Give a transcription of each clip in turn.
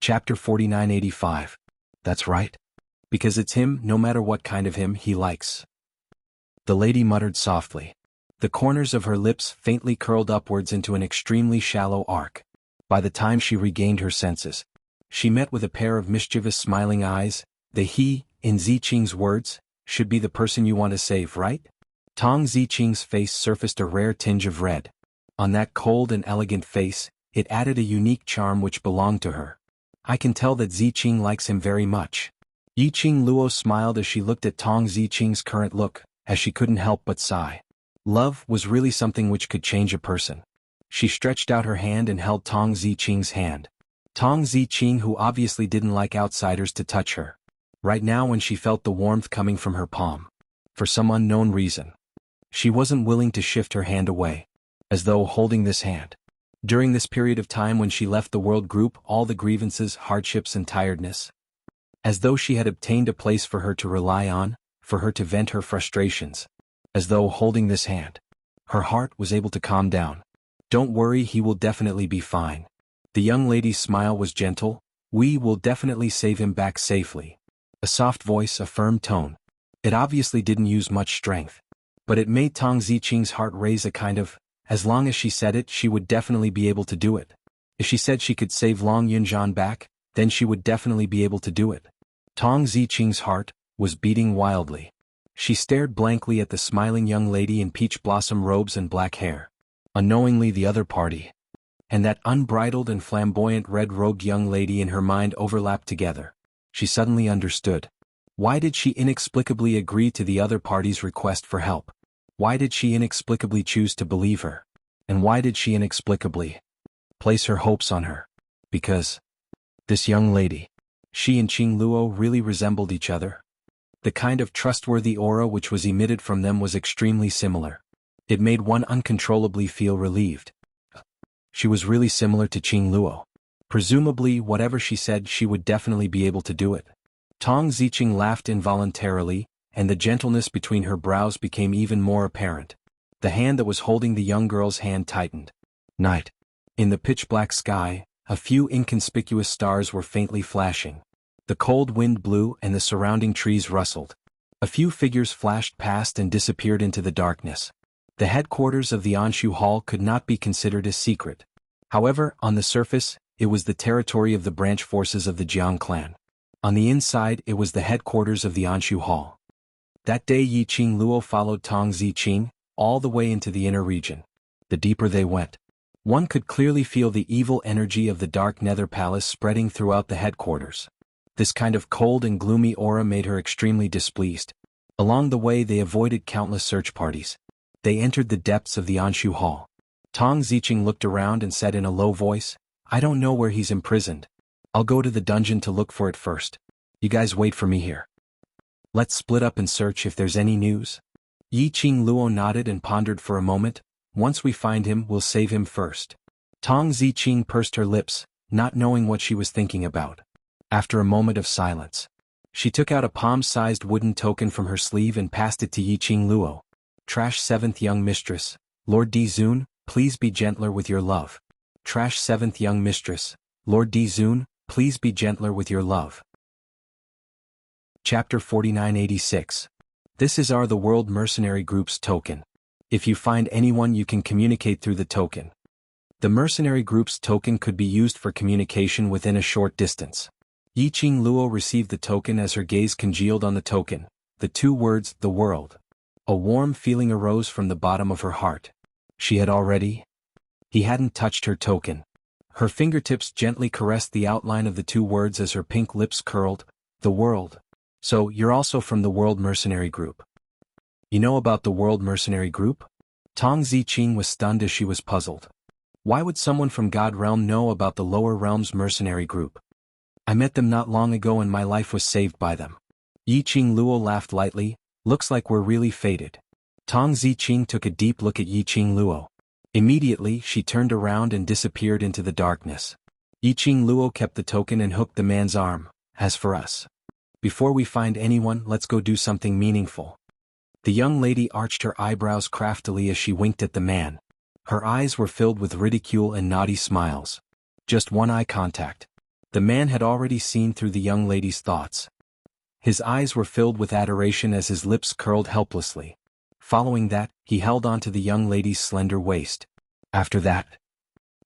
Chapter 4985. That's right. Because it's him, no matter what kind of him he likes. The lady muttered softly. The corners of her lips faintly curled upwards into an extremely shallow arc. By the time she regained her senses, she met with a pair of mischievous smiling eyes. The he, in Ziqing's words, should be the person you want to save, right? Tong Ziqing's face surfaced a rare tinge of red. On that cold and elegant face, it added a unique charm which belonged to her. I can tell that Ziqing likes him very much. Yiqing Luo smiled as she looked at Tong Ziqing's current look, as she couldn't help but sigh. Love was really something which could change a person. She stretched out her hand and held Tong Ziqing's hand. Tong Ziqing, who obviously didn't like outsiders to touch her. Right now, when she felt the warmth coming from her palm, for some unknown reason, she wasn't willing to shift her hand away, as though holding this hand. During this period of time when she left the world group, all the grievances, hardships and tiredness, as though she had obtained a place for her to rely on, for her to vent her frustrations, as though holding this hand, her heart was able to calm down. Don't worry, he will definitely be fine. The young lady's smile was gentle. We will definitely save him back safely. A soft voice, a firm tone. It obviously didn't use much strength, but it made Tong Ziqing's heart raise a kind of, as long as she said it, she would definitely be able to do it. If she said she could save Long Yunzhan back, then she would definitely be able to do it. Tong Ziqing's heart was beating wildly. She stared blankly at the smiling young lady in peach blossom robes and black hair. Unknowingly, the other party and that unbridled and flamboyant red-robed young lady in her mind overlapped together. She suddenly understood. Why did she inexplicably agree to the other party's request for help? Why did she inexplicably choose to believe her? And why did she inexplicably place her hopes on her? Because this young lady, she and Qing Luo really resembled each other. The kind of trustworthy aura which was emitted from them was extremely similar. It made one uncontrollably feel relieved. She was really similar to Qing Luo. Presumably, whatever she said, she would definitely be able to do it. Tong Ziqing laughed involuntarily, and the gentleness between her brows became even more apparent. The hand that was holding the young girl's hand tightened. Night. In the pitch-black sky, a few inconspicuous stars were faintly flashing. The cold wind blew and the surrounding trees rustled. A few figures flashed past and disappeared into the darkness. The headquarters of the Anshu Hall could not be considered a secret. However, on the surface, it was the territory of the branch forces of the Jiang clan. On the inside, it was the headquarters of the Anshu Hall. That day Yiqing Luo followed Tong Ziqing all the way into the inner region. The deeper they went, one could clearly feel the evil energy of the dark nether palace spreading throughout the headquarters. This kind of cold and gloomy aura made her extremely displeased. Along the way they avoided countless search parties. They entered the depths of the Anshu Hall. Tong Ziqing looked around and said in a low voice, I don't know where he's imprisoned. I'll go to the dungeon to look for it first. You guys wait for me here. Let's split up and search if there's any news. Yiqing Luo nodded and pondered for a moment. Once we find him, we'll save him first. Tong Ziqing pursed her lips, not knowing what she was thinking about. After a moment of silence, she took out a palm-sized wooden token from her sleeve and passed it to Yiqing Luo. Trash 7th young mistress, Lord Di Zun, please be gentler with your love. Trash 7th young mistress, Lord Di Zun, please be gentler with your love. Chapter 4986. This is the World Mercenary Group's token. If you find anyone, you can communicate through the token. The mercenary group's token could be used for communication within a short distance. Yiqing Luo received the token as her gaze congealed on the token. The two words, the world. A warm feeling arose from the bottom of her heart. He hadn't touched her token. Her fingertips gently caressed the outline of the two words as her pink lips curled. The world. So, you're also from the World Mercenary Group. You know about the World Mercenary Group? Tong Ziqing was stunned as she was puzzled. Why would someone from God Realm know about the Lower Realms Mercenary Group? I met them not long ago and my life was saved by them. Yiqing Luo laughed lightly. Looks like we're really fated. Tong Ziqing took a deep look at Yiqing Luo. Immediately, she turned around and disappeared into the darkness. Yiqing Luo kept the token and hooked the man's arm. As for us, before we find anyone, let's go do something meaningful. The young lady arched her eyebrows craftily as she winked at the man. Her eyes were filled with ridicule and naughty smiles. Just one eye contact. The man had already seen through the young lady's thoughts. His eyes were filled with adoration as his lips curled helplessly. Following that, he held onto the young lady's slender waist. After that,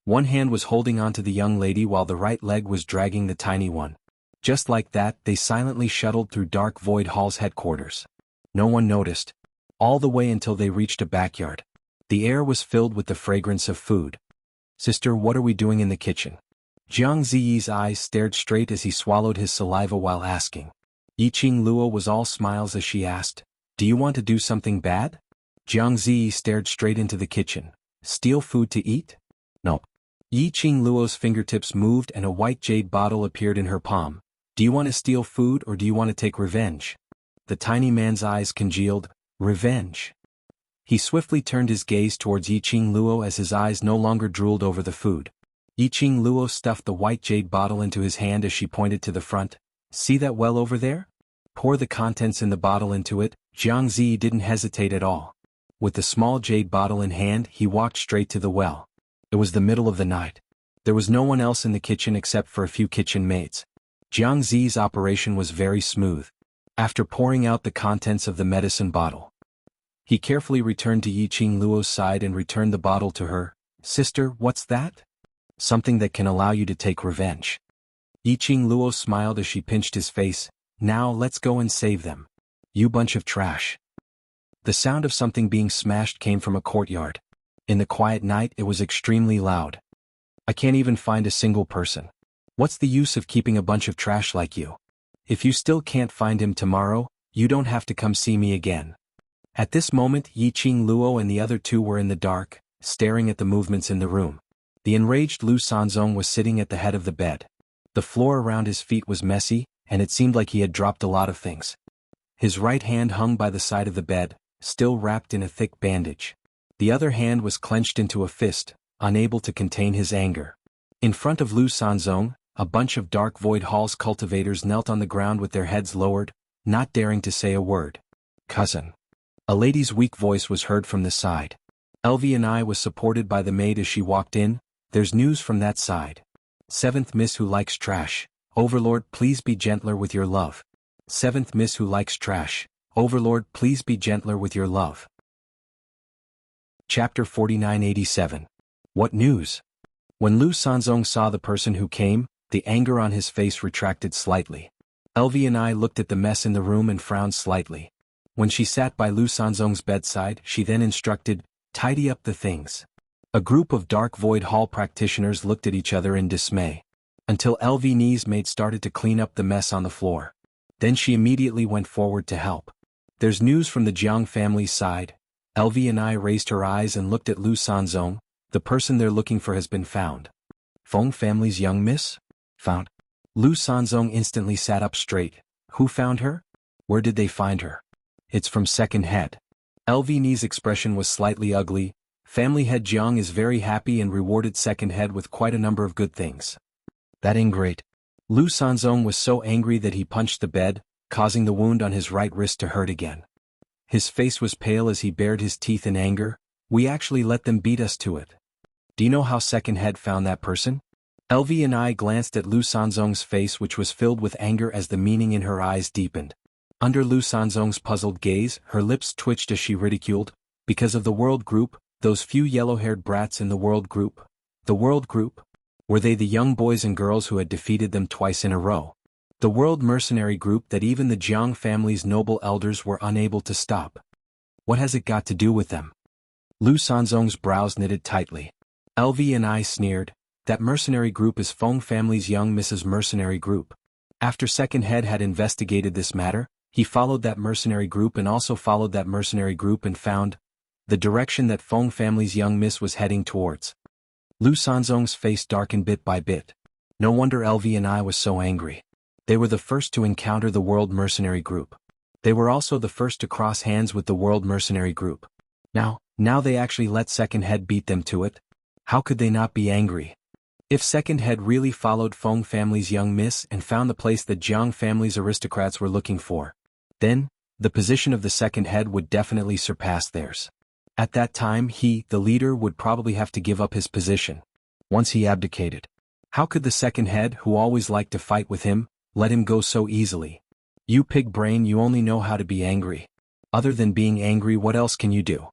one hand was holding onto the young lady while the right leg was dragging the tiny one. Just like that, they silently shuttled through Dark Void Hall's headquarters. No one noticed, all the way until they reached a backyard. The air was filled with the fragrance of food. "Sister, what are we doing in the kitchen?" Jiang Ziyi's eyes stared straight as he swallowed his saliva while asking. Yiqing Luo was all smiles as she asked, "Do you want to do something bad?" Jiang Ziyi stared straight into the kitchen. "Steal food to eat?" "No." Yiqing Luo's fingertips moved and a white jade bottle appeared in her palm. "Do you want to steal food or do you want to take revenge?" The tiny man's eyes congealed. "Revenge." He swiftly turned his gaze towards Yiqing Luo as his eyes no longer drooled over the food. Yiqing Luo stuffed the white jade bottle into his hand as she pointed to the front. "See that well over there? Pour the contents in the bottle into it." Jiang Zi didn't hesitate at all. With the small jade bottle in hand, he walked straight to the well. It was the middle of the night. There was no one else in the kitchen except for a few kitchen maids. Jiang Zi's operation was very smooth. After pouring out the contents of the medicine bottle, he carefully returned to Yiqing Luo's side and returned the bottle to her. "Sister, what's that?" "Something that can allow you to take revenge." Yiqing Luo smiled as she pinched his face. "Now let's go and save them. You bunch of trash." The sound of something being smashed came from a courtyard. In the quiet night it was extremely loud. "I can't even find a single person. What's the use of keeping a bunch of trash like you? If you still can't find him tomorrow, you don't have to come see me again." At this moment Yiqing Luo and the other two were in the dark, staring at the movements in the room. The enraged Lu Sanzong was sitting at the head of the bed. The floor around his feet was messy, and it seemed like he had dropped a lot of things. His right hand hung by the side of the bed, still wrapped in a thick bandage. The other hand was clenched into a fist, unable to contain his anger. In front of Lu Sanzong, a bunch of Dark Void Hall's cultivators knelt on the ground with their heads lowered, not daring to say a word. "Cousin." A lady's weak voice was heard from the side. LV&I was supported by the maid as she walked in. "There's news from that side. Seventh Miss who likes trash. Overlord, please be gentler with your love. Seventh Miss who likes trash. Overlord, please be gentler with your love." Chapter 4987. What news? When Lu Sanzong saw the person who came, the anger on his face retracted slightly. LV&I looked at the mess in the room and frowned slightly. When she sat by Lu Sanzong's bedside, she then instructed, "Tidy up the things." A group of Dark Void Hall practitioners looked at each other in dismay. Until LV&I's maid started to clean up the mess on the floor. Then she immediately went forward to help. "There's news from the Jiang family's side." LV&I raised her eyes and looked at Lu Sanzong. "The person they're looking for has been found." "Feng family's young miss? Found?" Lu Sanzong instantly sat up straight. "Who found her? Where did they find her?" "It's from second head." LV&I's expression was slightly ugly. Family head Jiang is very happy and rewarded second head with quite a number of good things. "That ain't great." Lu Sanzong was so angry that he punched the bed, causing the wound on his right wrist to hurt again. His face was pale as he bared his teeth in anger. "We actually let them beat us to it. Do you know how second head found that person?" LV&I glanced at Lu Sanzong's face, which was filled with anger as the meaning in her eyes deepened. Under Lu Sanzong's puzzled gaze, her lips twitched as she ridiculed, "Because of the World Group, those few yellow-haired brats in the World Group." The World Group? Were they the young boys and girls who had defeated them twice in a row? The World Mercenary Group that even the Jiang family's noble elders were unable to stop? What has it got to do with them? Lu Sanzong's brows knitted tightly. LV&I sneered, "That mercenary group is Feng family's young Mrs. Mercenary Group." After second head had investigated this matter, he followed that mercenary group and also followed that mercenary group and found the direction that Feng family's young miss was heading towards. Lu Sanzong's face darkened bit by bit. No wonder LV&I was so angry. They were the first to encounter the World Mercenary Group. They were also the first to cross hands with the World Mercenary Group. Now they actually let second head beat them to it? How could they not be angry? If second head really followed Feng family's young miss and found the place that Jiang family's aristocrats were looking for, then the position of the second head would definitely surpass theirs. At that time he, the leader, would probably have to give up his position. Once he abdicated, How could the second head, who always liked to fight with him, let him go so easily? You pig brain, you only know how to be angry. Other than being angry, what else can you do?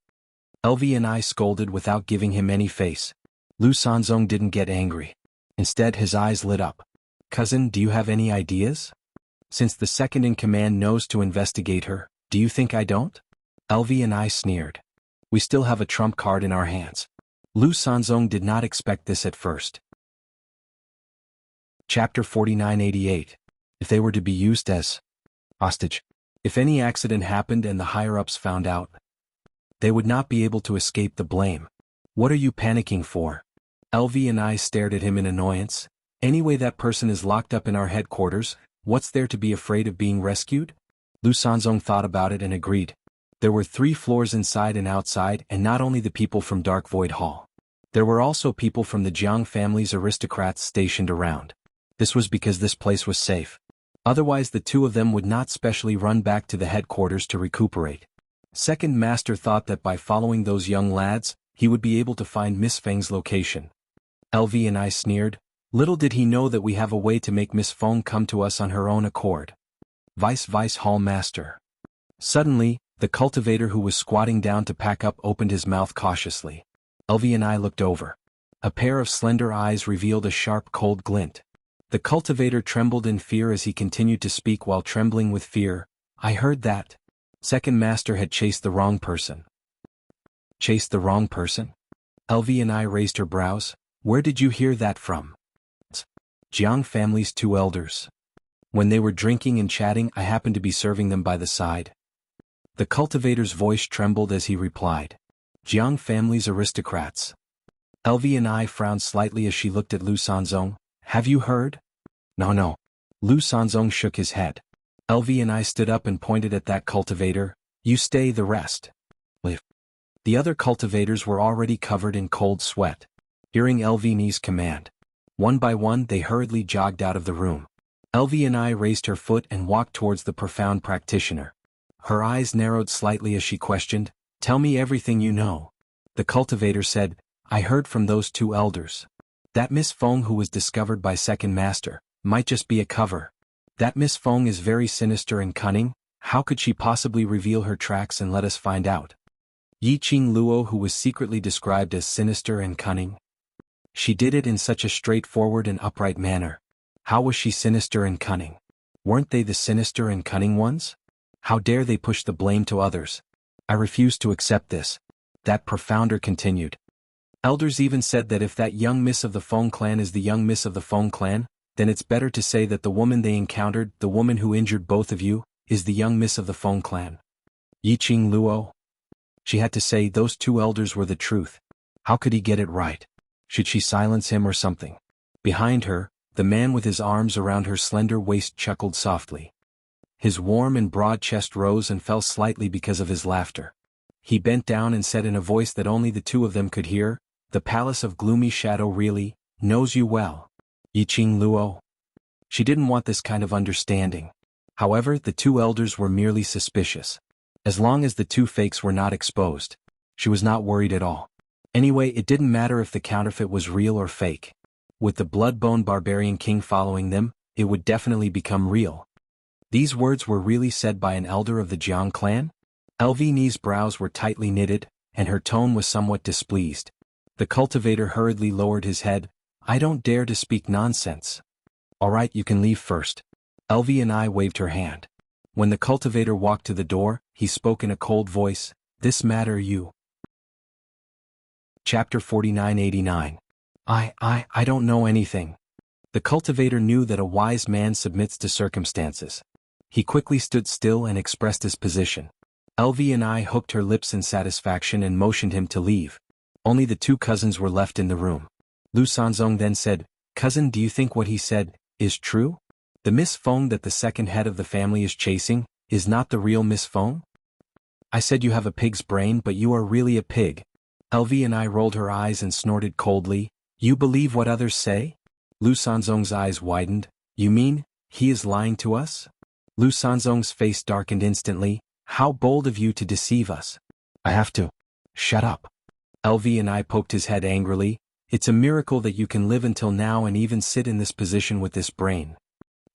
LV&I scolded without giving him any face. Lu Sanzong didn't get angry. Instead, his eyes lit up. Cousin, do you have any ideas? Since the second in command knows to investigate her, do you think I don't? LV&I sneered. We still have a trump card in our hands. Lu Sanzong did not expect this at first. Chapter 4988. If they were to be used as hostage. If any accident happened and the higher-ups found out, they would not be able to escape the blame. What are you panicking for? LV&I stared at him in annoyance. Anyway, that person is locked up in our headquarters. What's there to be afraid of being rescued? Lu Sanzong thought about it and agreed. There were 3 floors inside and outside, and not only the people from Dark Void Hall. There were also people from the Jiang family's aristocrats stationed around. This was because this place was safe. Otherwise the two of them would not specially run back to the headquarters to recuperate. Second Master thought that by following those young lads, he would be able to find Miss Feng's location. LV&I sneered. Little did he know that we have a way to make Miss Feng come to us on her own accord. Vice Hall Master. Suddenly, the cultivator who was squatting down to pack up opened his mouth cautiously. LV&I looked over. A pair of slender eyes revealed a sharp cold glint. The cultivator trembled in fear as he continued to speak while trembling with fear. I heard that. Second Master had chased the wrong person. Chased the wrong person? LV&I raised her brows. Where did you hear that from? Jiang family's 2 elders. When they were drinking and chatting, I happened to be serving them by the side. The cultivator's voice trembled as he replied. Jiang family's aristocrats. LV&I frowned slightly as she looked at Lu Sanzong. Have you heard? No. Lu Sanzong shook his head. LV&I stood up and pointed at that cultivator. You stay, the rest leave. The other cultivators were already covered in cold sweat. Hearing LV&I's command, one by one they hurriedly jogged out of the room. LV&I raised her foot and walked towards the profound practitioner. Her eyes narrowed slightly as she questioned, Tell me everything you know. The cultivator said, I heard from those 2 elders. That Miss Feng who was discovered by Second Master might just be a cover. That Miss Feng is very sinister and cunning. How could she possibly reveal her tracks and let us find out? Yi Qing Luo, who was secretly described as sinister and cunning. She did it in such a straightforward and upright manner. How was she sinister and cunning? Weren't they the sinister and cunning ones? How dare they push the blame to others? I refuse to accept this. That profounder continued. Elders even said that if that young miss of the Feng clan is the young miss of the Feng clan, then it's better to say that the woman they encountered, the woman who injured both of you, is the young miss of the Feng clan. Yi Qing Luo. She had to say those 2 elders were the truth. How could he get it right? Should she silence him or something? Behind her, the man with his arms around her slender waist chuckled softly. His warm and broad chest rose and fell slightly because of his laughter. He bent down and said in a voice that only the 2 of them could hear, The palace of gloomy shadow really knows you well. Yi Qing Luo. She didn't want this kind of understanding. However, the 2 elders were merely suspicious. As long as the 2 fakes were not exposed, she was not worried at all. Anyway, it didn't matter if the counterfeit was real or fake. With the blood-bone barbarian king following them, it would definitely become real. These words were really said by an elder of the Jiang clan? LV&I's brows were tightly knitted, and her tone was somewhat displeased. The cultivator hurriedly lowered his head. I don't dare to speak nonsense. All right, you can leave first. LV&I waved her hand. When the cultivator walked to the door, he spoke in a cold voice. This matter you. Chapter 4989. I don't know anything. The cultivator knew that a wise man submits to circumstances. He quickly stood still and expressed his position. LV&I hooked her lips in satisfaction and motioned him to leave. Only the 2 cousins were left in the room. Lu Sanzong then said, Cousin, do you think what he said is true? The Miss Feng that the second head of the family is chasing is not the real Miss Feng? I said you have a pig's brain, but you are really a pig. LV&I rolled her eyes and snorted coldly. You believe what others say? Lu Sanzong's eyes widened. You mean, he is lying to us? Lu Sanzong's face darkened instantly. How bold of you to deceive us. I have to. Shut up. LV&I poked his head angrily. It's a miracle that you can live until now and even sit in this position with this brain.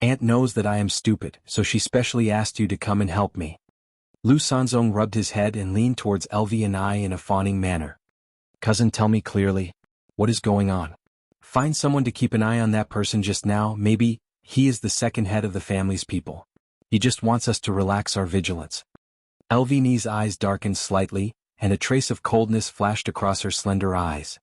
Aunt knows that I am stupid, so she specially asked you to come and help me." Lu Sanzong rubbed his head and leaned towards Elvi and I in a fawning manner. "Cousin, tell me clearly. What is going on? Find someone to keep an eye on that person just now. Maybe he is the second head of the family's people. He just wants us to relax our vigilance." Elvini's eyes darkened slightly, and a trace of coldness flashed across her slender eyes.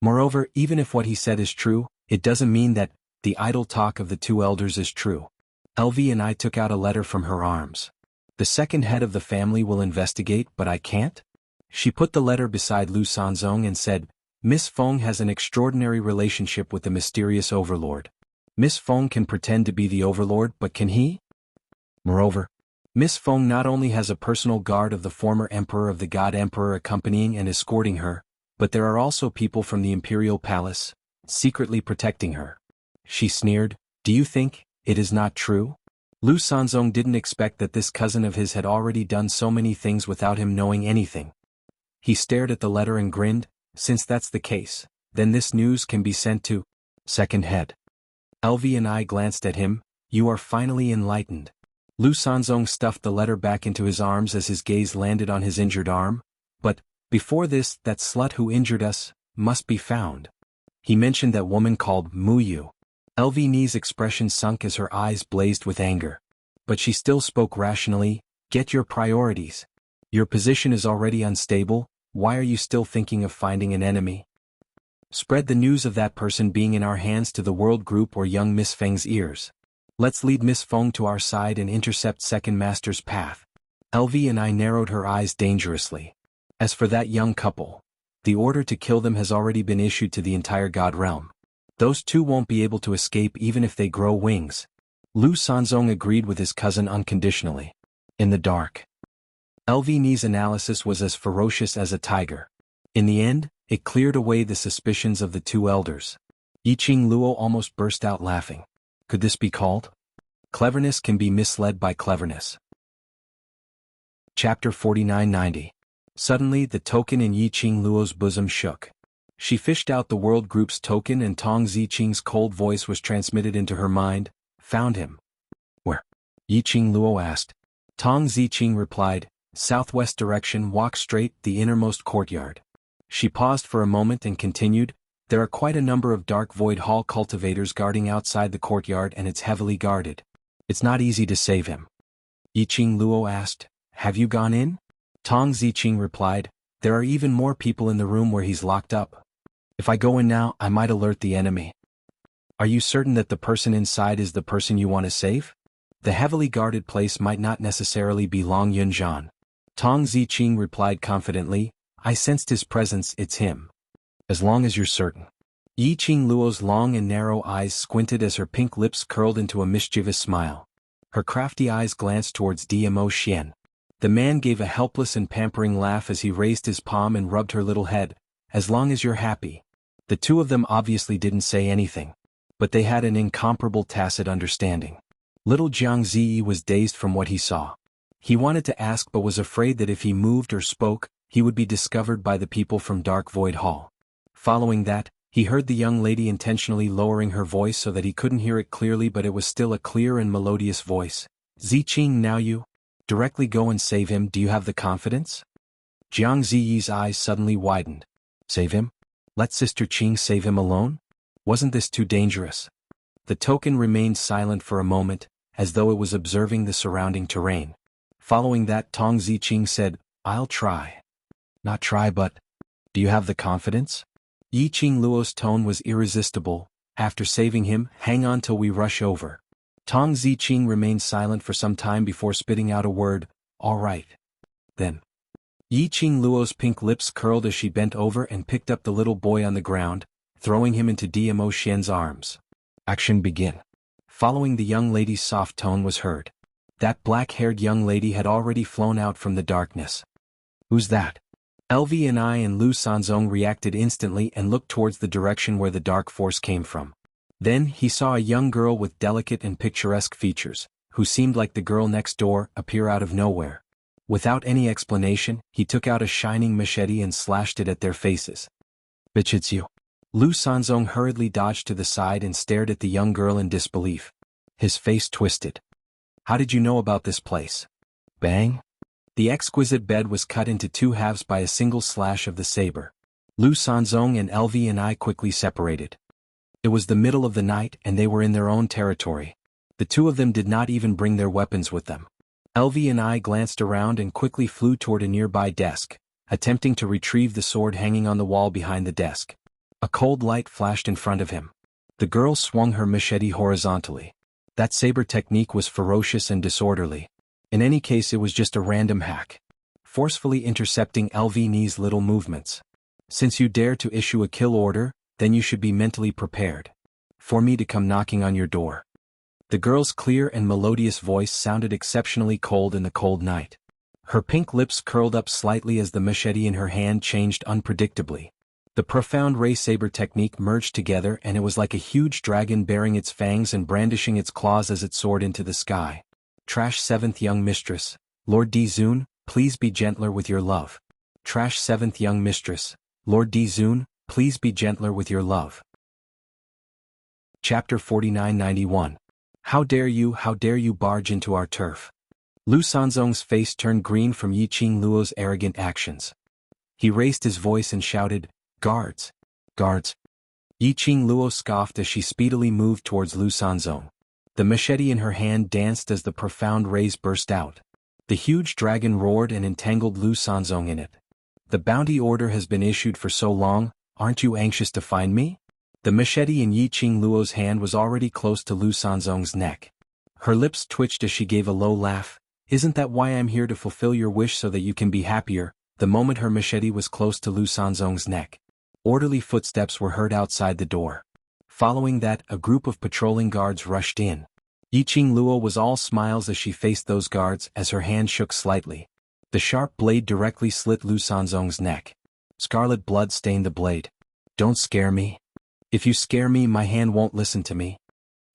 Moreover, even if what he said is true, it doesn't mean that the idle talk of the two elders is true. Elvi and I took out a letter from her arms. "The second head of the family will investigate, but I can't?" She put the letter beside Lu Sanzong and said, "Miss Feng has an extraordinary relationship with the mysterious overlord. Miss Feng can pretend to be the overlord, but can he? Moreover, Miss Feng not only has a personal guard of the former emperor of the God Emperor accompanying and escorting her, but there are also people from the imperial palace, secretly protecting her." She sneered, "Do you think it is not true?" Lu Sanzong didn't expect that this cousin of his had already done so many things without him knowing anything. He stared at the letter and grinned. "Since that's the case, then this news can be sent to second head." Elvi and I glanced at him. "You are finally enlightened." Lu Sanzong stuffed the letter back into his arms as his gaze landed on his injured arm. "But before this, that slut who injured us must be found." He mentioned that woman called Muyu. Elvini's expression sunk as her eyes blazed with anger. But she still spoke rationally. "Get your priorities. Your position is already unstable. Why are you still thinking of finding an enemy? Spread the news of that person being in our hands to the world group or young Miss Feng's ears. Let's lead Miss Feng to our side and intercept Second Master's path." Elvi and I narrowed her eyes dangerously. "As for that young couple, the order to kill them has already been issued to the entire God realm. Those two won't be able to escape even if they grow wings." Lu Sanzong agreed with his cousin unconditionally. In the dark, Elvini's analysis was as ferocious as a tiger. In the end, it cleared away the suspicions of the two elders. Yiqing Luo almost burst out laughing. Could this be called? Cleverness can be misled by cleverness. Chapter 4990. Suddenly the token in Yiqing Luo's bosom shook. She fished out the world group's token and Tong Ziqing's cold voice was transmitted into her mind. "Found him." "Where?" Yiqing Luo asked. Tong Ziqing replied, "Southwest direction, walk straight, the innermost courtyard." She paused for a moment and continued, "There are quite a number of Dark Void Hall cultivators guarding outside the courtyard and it's heavily guarded. It's not easy to save him." Yiqing Luo asked, "Have you gone in?" Tong Ziqing replied, "There are even more people in the room where he's locked up. If I go in now, I might alert the enemy." "Are you certain that the person inside is the person you want to save? The heavily guarded place might not necessarily be Long Yunzhan." Tong Ziqing replied confidently, "I sensed his presence, it's him." "As long as you're certain." Yiqing Luo's long and narrow eyes squinted as her pink lips curled into a mischievous smile. Her crafty eyes glanced towards Dmo Xian. The man gave a helpless and pampering laugh as he raised his palm and rubbed her little head. "As long as you're happy." The two of them obviously didn't say anything, but they had an incomparable tacit understanding. Little Jiang Ziyi was dazed from what he saw. He wanted to ask but was afraid that if he moved or spoke, he would be discovered by the people from Dark Void Hall. Following that, he heard the young lady intentionally lowering her voice so that he couldn't hear it clearly, but it was still a clear and melodious voice. "Ziqing, now you directly go and save him. Do you have the confidence?" Jiang Ziyi's eyes suddenly widened. "Save him? Let Sister Qing save him alone? Wasn't this too dangerous?" The token remained silent for a moment, as though it was observing the surrounding terrain. Following that, Tong Ziqing said, "I'll try." "Not try but, do you have the confidence?" Yiqing Luo's tone was irresistible. "After saving him, hang on till we rush over." Tong Ziqing remained silent for some time before spitting out a word, "All right. Then." Yiqing Luo's pink lips curled as she bent over and picked up the little boy on the ground, throwing him into Dmo Xian's arms. "Action begin." Following the young lady's soft tone was heard. That black-haired young lady had already flown out from the darkness. "Who's that?" Elvi and I and Lu Sanzong reacted instantly and looked towards the direction where the dark force came from. Then he saw a young girl with delicate and picturesque features, who seemed like the girl next door, appear out of nowhere. Without any explanation, he took out a shining machete and slashed it at their faces. "Bitch, it's you." Lu Sanzong hurriedly dodged to the side and stared at the young girl in disbelief. His face twisted. How did you know about this place? Bang! The exquisite bed was cut into two halves by a single slash of the saber. Lu Sanzong and LV&I quickly separated. It was the middle of the night and they were in their own territory. The two of them did not even bring their weapons with them. LV&I glanced around and quickly flew toward a nearby desk, attempting to retrieve the sword hanging on the wall behind the desk. A cold light flashed in front of him. The girl swung her machete horizontally. That saber technique was ferocious and disorderly. In any case, it was just a random hack, forcefully intercepting LV&I's little movements. Since you dare to issue a kill order, then you should be mentally prepared for me to come knocking on your door. The girl's clear and melodious voice sounded exceptionally cold in the cold night. Her pink lips curled up slightly as the machete in her hand changed unpredictably. The profound ray saber technique merged together and it was like a huge dragon baring its fangs and brandishing its claws as it soared into the sky. Trash 7th young mistress, Lord Dizun, please be gentler with your love. Trash 7th young mistress, Lord Dizun, please be gentler with your love. Chapter 4991. How dare you barge into our turf? Lu Sanzong's face turned green from Yiqing Luo's arrogant actions. He raised his voice and shouted, Guards! Guards! Yiqing Luo scoffed as she speedily moved towards Lu Sanzong. The machete in her hand danced as the profound rays burst out. The huge dragon roared and entangled Lu Sanzong in it. The bounty order has been issued for so long, aren't you anxious to find me? The machete in Yiqing Luo's hand was already close to Lu Sanzong's neck. Her lips twitched as she gave a low laugh. Isn't that why I'm here to fulfill your wish so that you can be happier? The moment her machete was close to Lu Sanzong's neck, orderly footsteps were heard outside the door. Following that, a group of patrolling guards rushed in. Yiqing Luo was all smiles as she faced those guards as her hand shook slightly. The sharp blade directly slit Lu Sanzong's neck. Scarlet blood stained the blade. Don't scare me. If you scare me, my hand won't listen to me.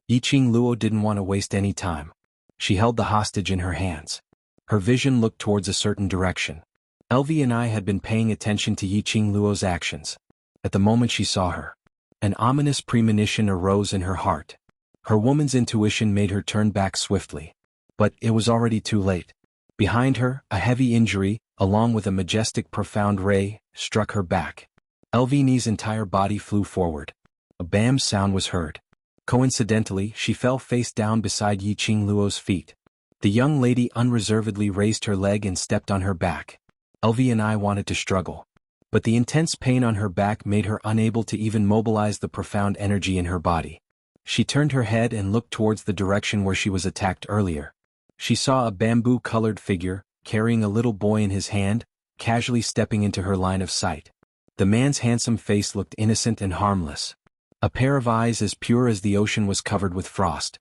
Yiqing Luo didn't want to waste any time. She held the hostage in her hands. Her vision looked towards a certain direction. LV&I had been paying attention to Yiqing Luo's actions. At the moment she saw her, an ominous premonition arose in her heart. Her woman's intuition made her turn back swiftly. But it was already too late. Behind her, a heavy injury, along with a majestic profound ray, struck her back. LV&I's entire body flew forward. A bam sound was heard. Coincidentally, she fell face down beside Yiqing Luo's feet. The young lady unreservedly raised her leg and stepped on her back. LV&I wanted to struggle, but the intense pain on her back made her unable to even mobilize the profound energy in her body. She turned her head and looked towards the direction where she was attacked earlier. She saw a bamboo-colored figure, carrying a little boy in his hand, casually stepping into her line of sight. The man's handsome face looked innocent and harmless. A pair of eyes as pure as the ocean was covered with frost.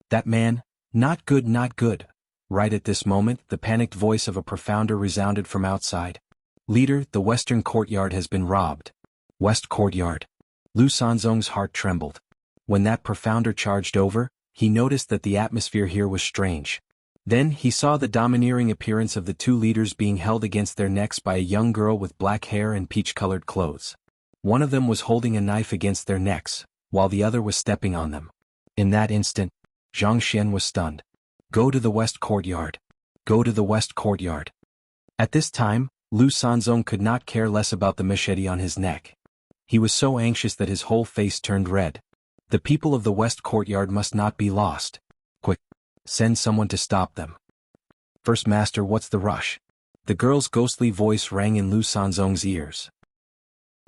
That man, not good, not good. Right at this moment, the panicked voice of a profounder resounded from outside. Leader, the western courtyard has been robbed. West courtyard. Lu Sanzong's heart trembled. When that profounder charged over, he noticed that the atmosphere here was strange. Then he saw the domineering appearance of the two leaders being held against their necks by a young girl with black hair and peach-colored clothes. One of them was holding a knife against their necks, while the other was stepping on them. In that instant, Xianxia was stunned. Go to the west courtyard. Go to the west courtyard. At this time, Lu Sanzong could not care less about the machete on his neck. He was so anxious that his whole face turned red. The people of the west courtyard must not be lost. Quick, send someone to stop them. First Master, what's the rush? The girl's ghostly voice rang in Lu Sanzong's ears.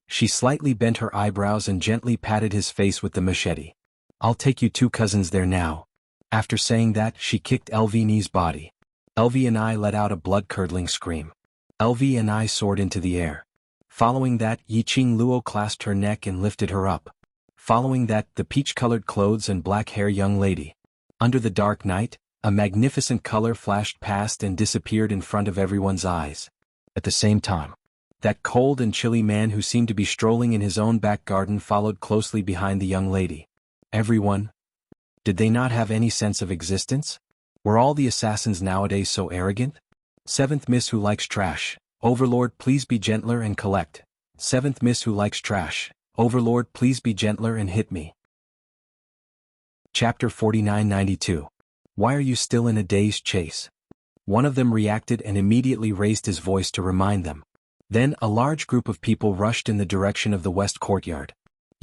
She slightly bent her eyebrows and gently patted his face with the machete. I'll take you two cousins there now. After saying that, she kicked LV&I's body. LV&I let out a blood-curdling scream. LV&I soared into the air. Following that, Yiqing Luo clasped her neck and lifted her up. Following that, the peach-colored clothes and black hair young lady. Under the dark night, a magnificent color flashed past and disappeared in front of everyone's eyes. At the same time, that cold and chilly man who seemed to be strolling in his own back garden followed closely behind the young lady. Everyone? Did they not have any sense of existence? Were all the assassins nowadays so arrogant? 7th Miss who likes trash. Overlord, please be gentler and collect. 7th Miss who likes trash. Overlord, please be gentler and hit me. Chapter 4992. Why are you still in a day's chase? One of them reacted and immediately raised his voice to remind them. Then a large group of people rushed in the direction of the west courtyard.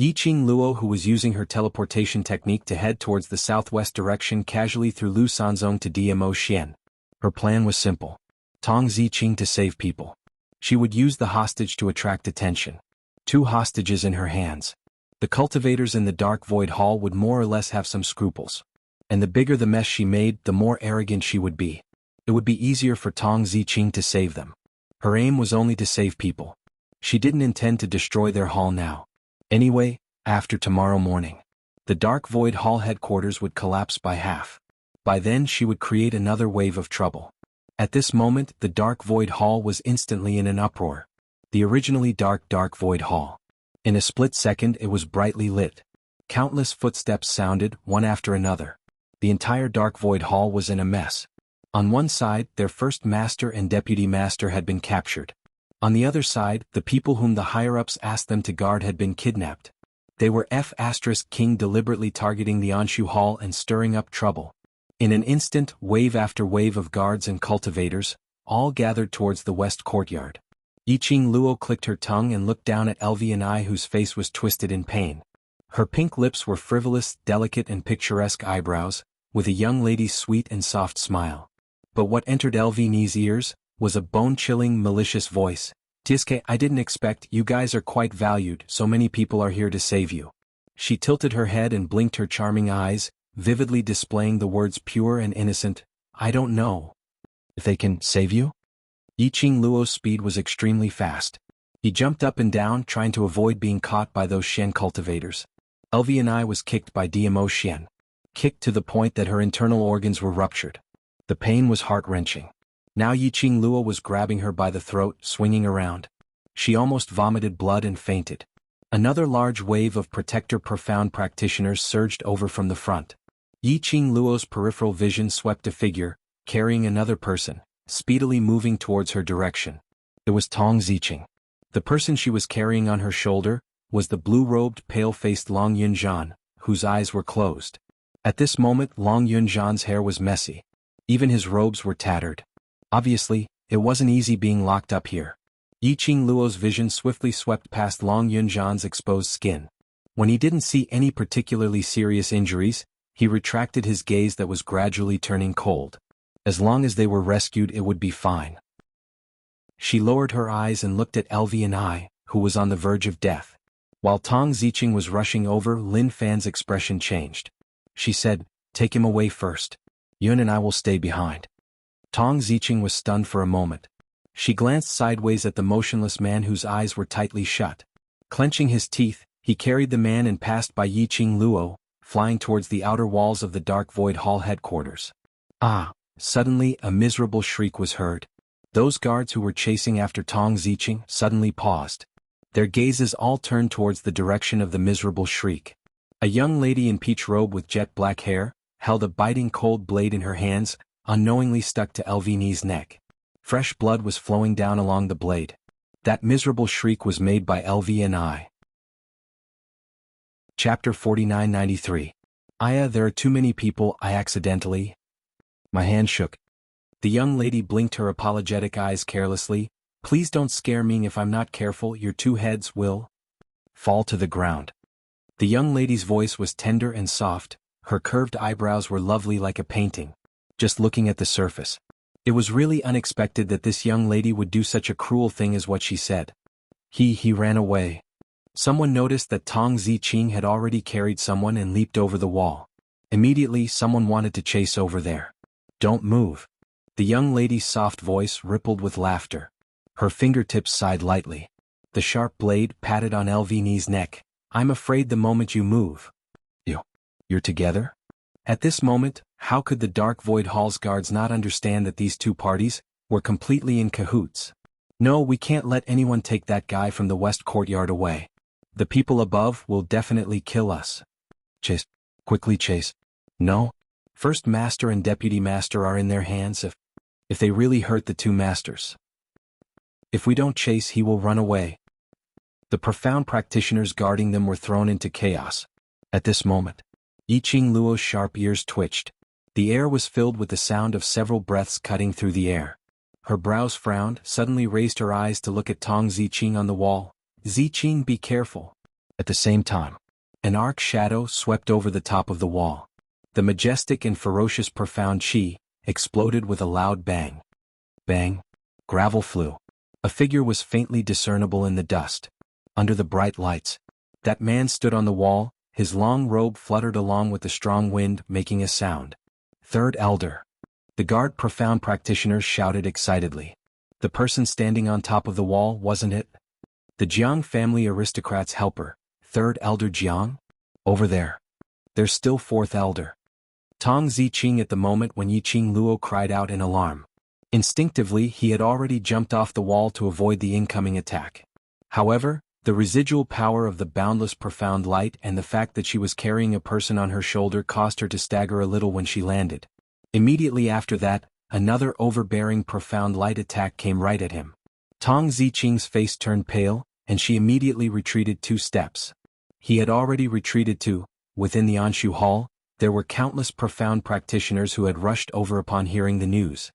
Yiqing Luo, who was using her teleportation technique to head towards the southwest direction, casually threw Lu Sanzong to Dmo Xian. Her plan was simple. Tong Ziqing to save people. She would use the hostage to attract attention. 2 hostages in her hands. The cultivators in the Dark Void Hall would more or less have some scruples. And the bigger the mess she made, the more arrogant she would be. It would be easier for Tong Ziqing to save them. Her aim was only to save people. She didn't intend to destroy their hall now. Anyway, after tomorrow morning, the Dark Void Hall headquarters would collapse by half. By then she would create another wave of trouble. At this moment, the Dark Void Hall was instantly in an uproar. The originally dark Void Hall. In a split second it was brightly lit. Countless footsteps sounded, one after another. The entire Dark Void Hall was in a mess. On one side, their first master and deputy master had been captured. On the other side, the people whom the higher-ups asked them to guard had been kidnapped. They were King deliberately targeting the Anshu Hall and stirring up trouble. In an instant, wave after wave of guards and cultivators, all gathered towards the west courtyard. Yiqing Luo clicked her tongue and looked down at LV&I, whose face was twisted in pain. Her pink lips were frivolous, delicate and picturesque eyebrows, with a young lady's sweet and soft smile. But what entered LV&I's ears was a bone-chilling, malicious voice. Tiske, I didn't expect, you guys are quite valued, so many people are here to save you. She tilted her head and blinked her charming eyes, vividly displaying the words pure and innocent. I don't know if they can save you? Yiqing Luo's speed was extremely fast. He jumped up and down, trying to avoid being caught by those Shen cultivators. LV&I was kicked by Dmo Xian. Kicked to the point that her internal organs were ruptured. The pain was heart-wrenching. Now Yiqing Luo was grabbing her by the throat, swinging around. She almost vomited blood and fainted. Another large wave of Protector Profound practitioners surged over from the front. Yiqing Luo's peripheral vision swept a figure, carrying another person, speedily moving towards her direction. It was Tong Ziqing. The person she was carrying on her shoulder was the blue-robed, pale-faced Long Yunzhan, whose eyes were closed. At this moment, Long Yunzhan's hair was messy. Even his robes were tattered. Obviously, it wasn't easy being locked up here. Yiqing Luo's vision swiftly swept past Long Yunzhan's exposed skin. When he didn't see any particularly serious injuries, he retracted his gaze that was gradually turning cold. As long as they were rescued, it would be fine. She lowered her eyes and looked at LV&I, who was on the verge of death. While Tong Ziqing was rushing over, Lin Fan's expression changed. She said, "Take him away first. Yun and I will stay behind." Tong Ziqing was stunned for a moment. She glanced sideways at the motionless man whose eyes were tightly shut. Clenching his teeth, he carried the man and passed by Yiqing Luo, flying towards the outer walls of the Dark Void Hall headquarters. Ah! Suddenly, a miserable shriek was heard. Those guards who were chasing after Tong Ziqing suddenly paused. Their gazes all turned towards the direction of the miserable shriek. A young lady in peach robe with jet black hair held a biting cold blade in her hands, unknowingly stuck to LV&I's neck. Fresh blood was flowing down along the blade. That miserable shriek was made by LV&I. Chapter 4993. Aya, there are too many people, I accidentally. My hand shook. The young lady blinked her apologetic eyes carelessly. Please don't scare me. If I'm not careful, your 2 heads will fall to the ground. The young lady's voice was tender and soft. Her curved eyebrows were lovely like a painting. Just looking at the surface, it was really unexpected that this young lady would do such a cruel thing as what she said. He ran away. Someone noticed that Tong Ziqing had already carried someone and leaped over the wall. Immediately, someone wanted to chase over there. Don't move. The young lady's soft voice rippled with laughter. Her fingertips sighed lightly. The sharp blade patted on LV&I's neck. I'm afraid the moment you move. You're together? At this moment, how could the Dark Void Hall's guards not understand that these 2 parties were completely in cahoots? No, we can't let anyone take that guy from the west courtyard away. The people above will definitely kill us. Chase. Quickly chase. No. First master and deputy master are in their hands if they really hurt the 2 masters. If we don't chase, he will run away. The profound practitioners guarding them were thrown into chaos. At this moment, Yiqing Luo's sharp ears twitched. The air was filled with the sound of several breaths cutting through the air. Her brows frowned, suddenly raised her eyes to look at Tong Ziqing on the wall. "Ziqing, be careful." At the same time, an arc shadow swept over the top of the wall. The majestic and ferocious profound chi exploded with a loud bang. Bang. Gravel flew. A figure was faintly discernible in the dust. Under the bright lights, that man stood on the wall, his long robe fluttered along with the strong wind, making a sound. Third Elder. The guard profound practitioners shouted excitedly. The person standing on top of the wall, wasn't it? The Jiang family aristocrat's helper, Third Elder Jiang? Over there. There's still Fourth Elder. Tong Ziqing at the moment when Yiqing Luo cried out in alarm. Instinctively he had already jumped off the wall to avoid the incoming attack. However, the residual power of the boundless profound light and the fact that she was carrying a person on her shoulder caused her to stagger a little when she landed. Immediately after that, another overbearing profound light attack came right at him. Tong Ziqing's face turned pale, and she immediately retreated 2 steps. He had already retreated too. Within the Anshu Hall, there were countless profound practitioners who had rushed over upon hearing the news.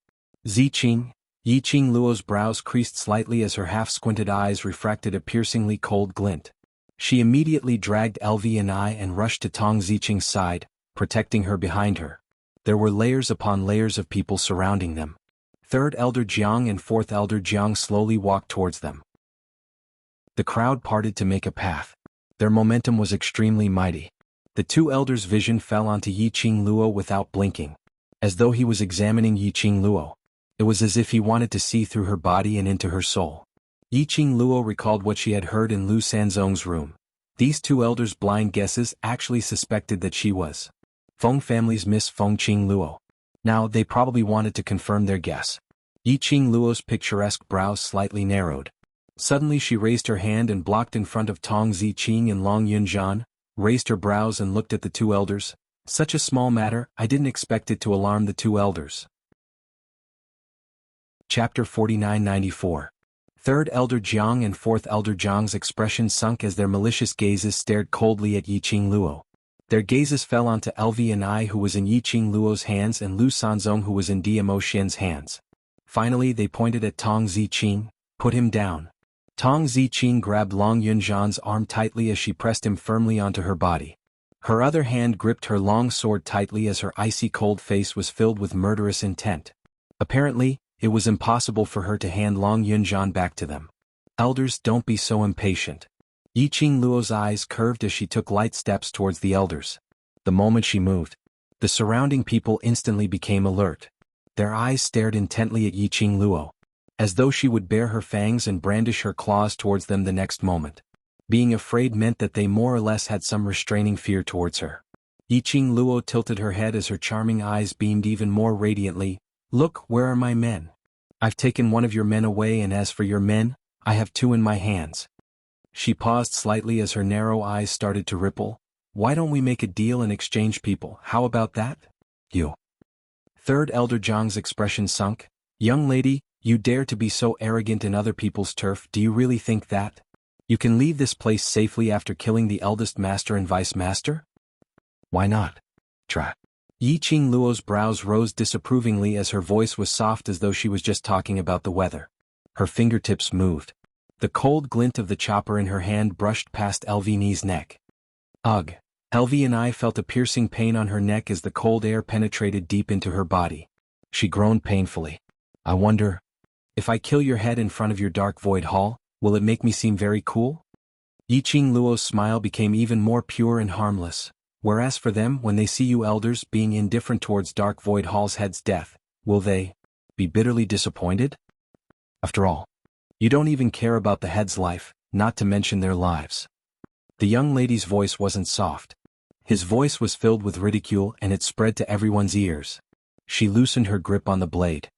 Ziqing. Yiqing Luo's brows creased slightly as her half-squinted eyes refracted a piercingly cold glint. She immediately dragged LV&I and rushed to Tong Ziqing's side, protecting her behind her. There were layers upon layers of people surrounding them. Third Elder Jiang and Fourth Elder Jiang slowly walked towards them. The crowd parted to make a path. Their momentum was extremely mighty. The 2 elders' vision fell onto Yiqing Luo without blinking. As though he was examining Yiqing Luo. It was as if he wanted to see through her body and into her soul. Yiqing Luo recalled what she had heard in Lu Sanzong's room. These 2 elders' blind guesses actually suspected that she was Feng family's Miss Fengqing Luo. Now they probably wanted to confirm their guess. Yiqing Luo's picturesque brows slightly narrowed. Suddenly she raised her hand and blocked in front of Tong Ziqing and Long Yunzhan, raised her brows and looked at the 2 elders. "Such a small matter, I didn't expect it to alarm the 2 elders." Chapter 4994. Third Elder Jiang and Fourth Elder Jiang's expressions sunk as their malicious gazes stared coldly at Yiqing Luo. Their gazes fell onto LV&I who was in Yiqing Luo's hands and Lu Sanzong who was in Dmo Xian's hands. Finally they pointed at Tong Ziqing. "Put him down." Tong Ziqing grabbed Long Yunzhan's arm tightly as she pressed him firmly onto her body. Her other hand gripped her long sword tightly as her icy cold face was filled with murderous intent. Apparently, it was impossible for her to hand Long Yunzhan back to them. "Elders, don't be so impatient." Yiqing Luo's eyes curved as she took light steps towards the elders. The moment she moved, the surrounding people instantly became alert. Their eyes stared intently at Yiqing Luo, as though she would bare her fangs and brandish her claws towards them the next moment. Being afraid meant that they more or less had some restraining fear towards her. Yiqing Luo tilted her head as her charming eyes beamed even more radiantly. "Look, where are my men? I've taken one of your men away, and as for your men, I have 2 in my hands." She paused slightly as her narrow eyes started to ripple. "Why don't we make a deal and exchange people? How about that?" "You." Third Elder Jiang's expression sunk. "Young lady, you dare to be so arrogant in other people's turf? Do you really think that you can leave this place safely after killing the eldest master and vice master?" "Why not? Try." Yiqing Luo's brows rose disapprovingly as her voice was soft as though she was just talking about the weather. Her fingertips moved. The cold glint of the chopper in her hand brushed past LV's neck. Ugh! LV&I felt a piercing pain on her neck as the cold air penetrated deep into her body. She groaned painfully. "I wonder, if I kill your head in front of your dark void hall, will it make me seem very cool?" Yiqing Luo's smile became even more pure and harmless. "Whereas for them, when they see you elders being indifferent towards Dark Void Hall's head's death, will they be bitterly disappointed? After all, you don't even care about the head's life, not to mention their lives." The young lady's voice wasn't soft. His voice was filled with ridicule and it spread to everyone's ears. She loosened her grip on the blade.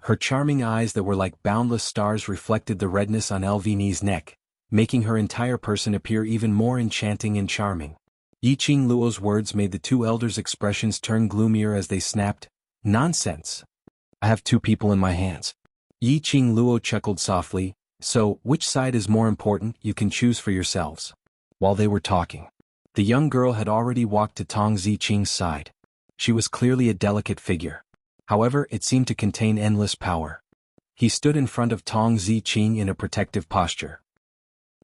Her charming eyes that were like boundless stars reflected the redness on LV's neck, making her entire person appear even more enchanting and charming. Yiqing Luo's words made the 2 elders' expressions turn gloomier as they snapped. "Nonsense! I have 2 people in my hands." Yiqing Luo chuckled softly. So, which side is more important? You can choose for yourselves. While they were talking, the young girl had already walked to Tong Ziqing's side. She was clearly a delicate figure. However, it seemed to contain endless power. He stood in front of Tong Ziqing in a protective posture.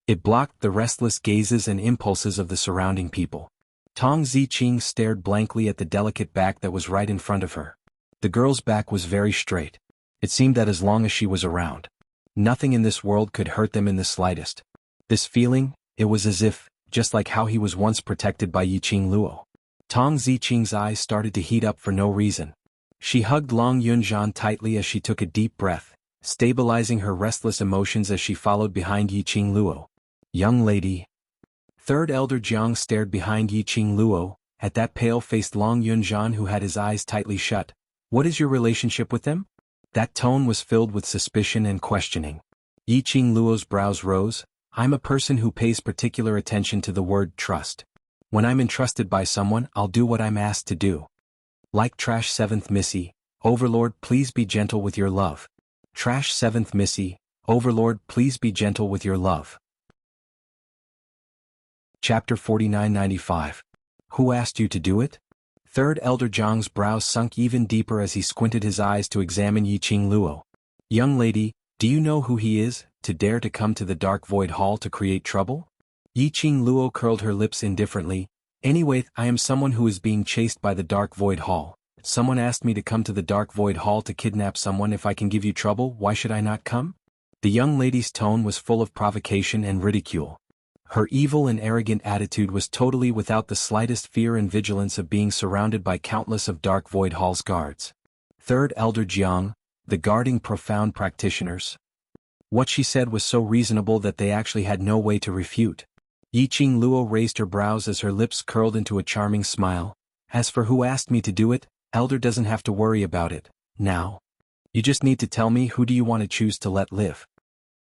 It blocked the restless gazes and impulses of the surrounding people. Tong Ziqing stared blankly at the delicate back that was right in front of her. The girl's back was very straight. It seemed that as long as she was around, nothing in this world could hurt them in the slightest. This feeling, it was as if, just like how he was once protected by Yiqing Luo. Tong Ziqing's eyes started to heat up for no reason. She hugged Long Yunzhan tightly as she took a deep breath, stabilizing her restless emotions as she followed behind Yiqing Luo. Young lady. Third Elder Jiang stared behind Yiqing Luo, at that pale-faced Long Yunzhan who had his eyes tightly shut. What is your relationship with them? That tone was filled with suspicion and questioning. Yiqing Luo's brows rose. I'm a person who pays particular attention to the word trust. When I'm entrusted by someone, I'll do what I'm asked to do. Like Trash 7th Missy, Overlord, please be gentle with your love. Trash 7th Missy, Overlord, please be gentle with your love. Chapter 4995. Who asked you to do it? Third Elder Jiang's brows sunk even deeper as he squinted his eyes to examine Yiqing Luo. Young lady, do you know who he is, to dare to come to the Dark Void Hall to create trouble? Yiqing Luo curled her lips indifferently. Anyway, I am someone who is being chased by the Dark Void Hall. Someone asked me to come to the Dark Void Hall to kidnap someone. If I can give you trouble, why should I not come? The young lady's tone was full of provocation and ridicule. Her evil and arrogant attitude was totally without the slightest fear and vigilance of being surrounded by countless of Dark Void Hall's guards. Third Elder Jiang, the guarding profound practitioners. What she said was so reasonable that they actually had no way to refute. Yiqing Luo raised her brows as her lips curled into a charming smile. As for who asked me to do it, Elder doesn't have to worry about it, now. You just need to tell me who do you want to choose to let live.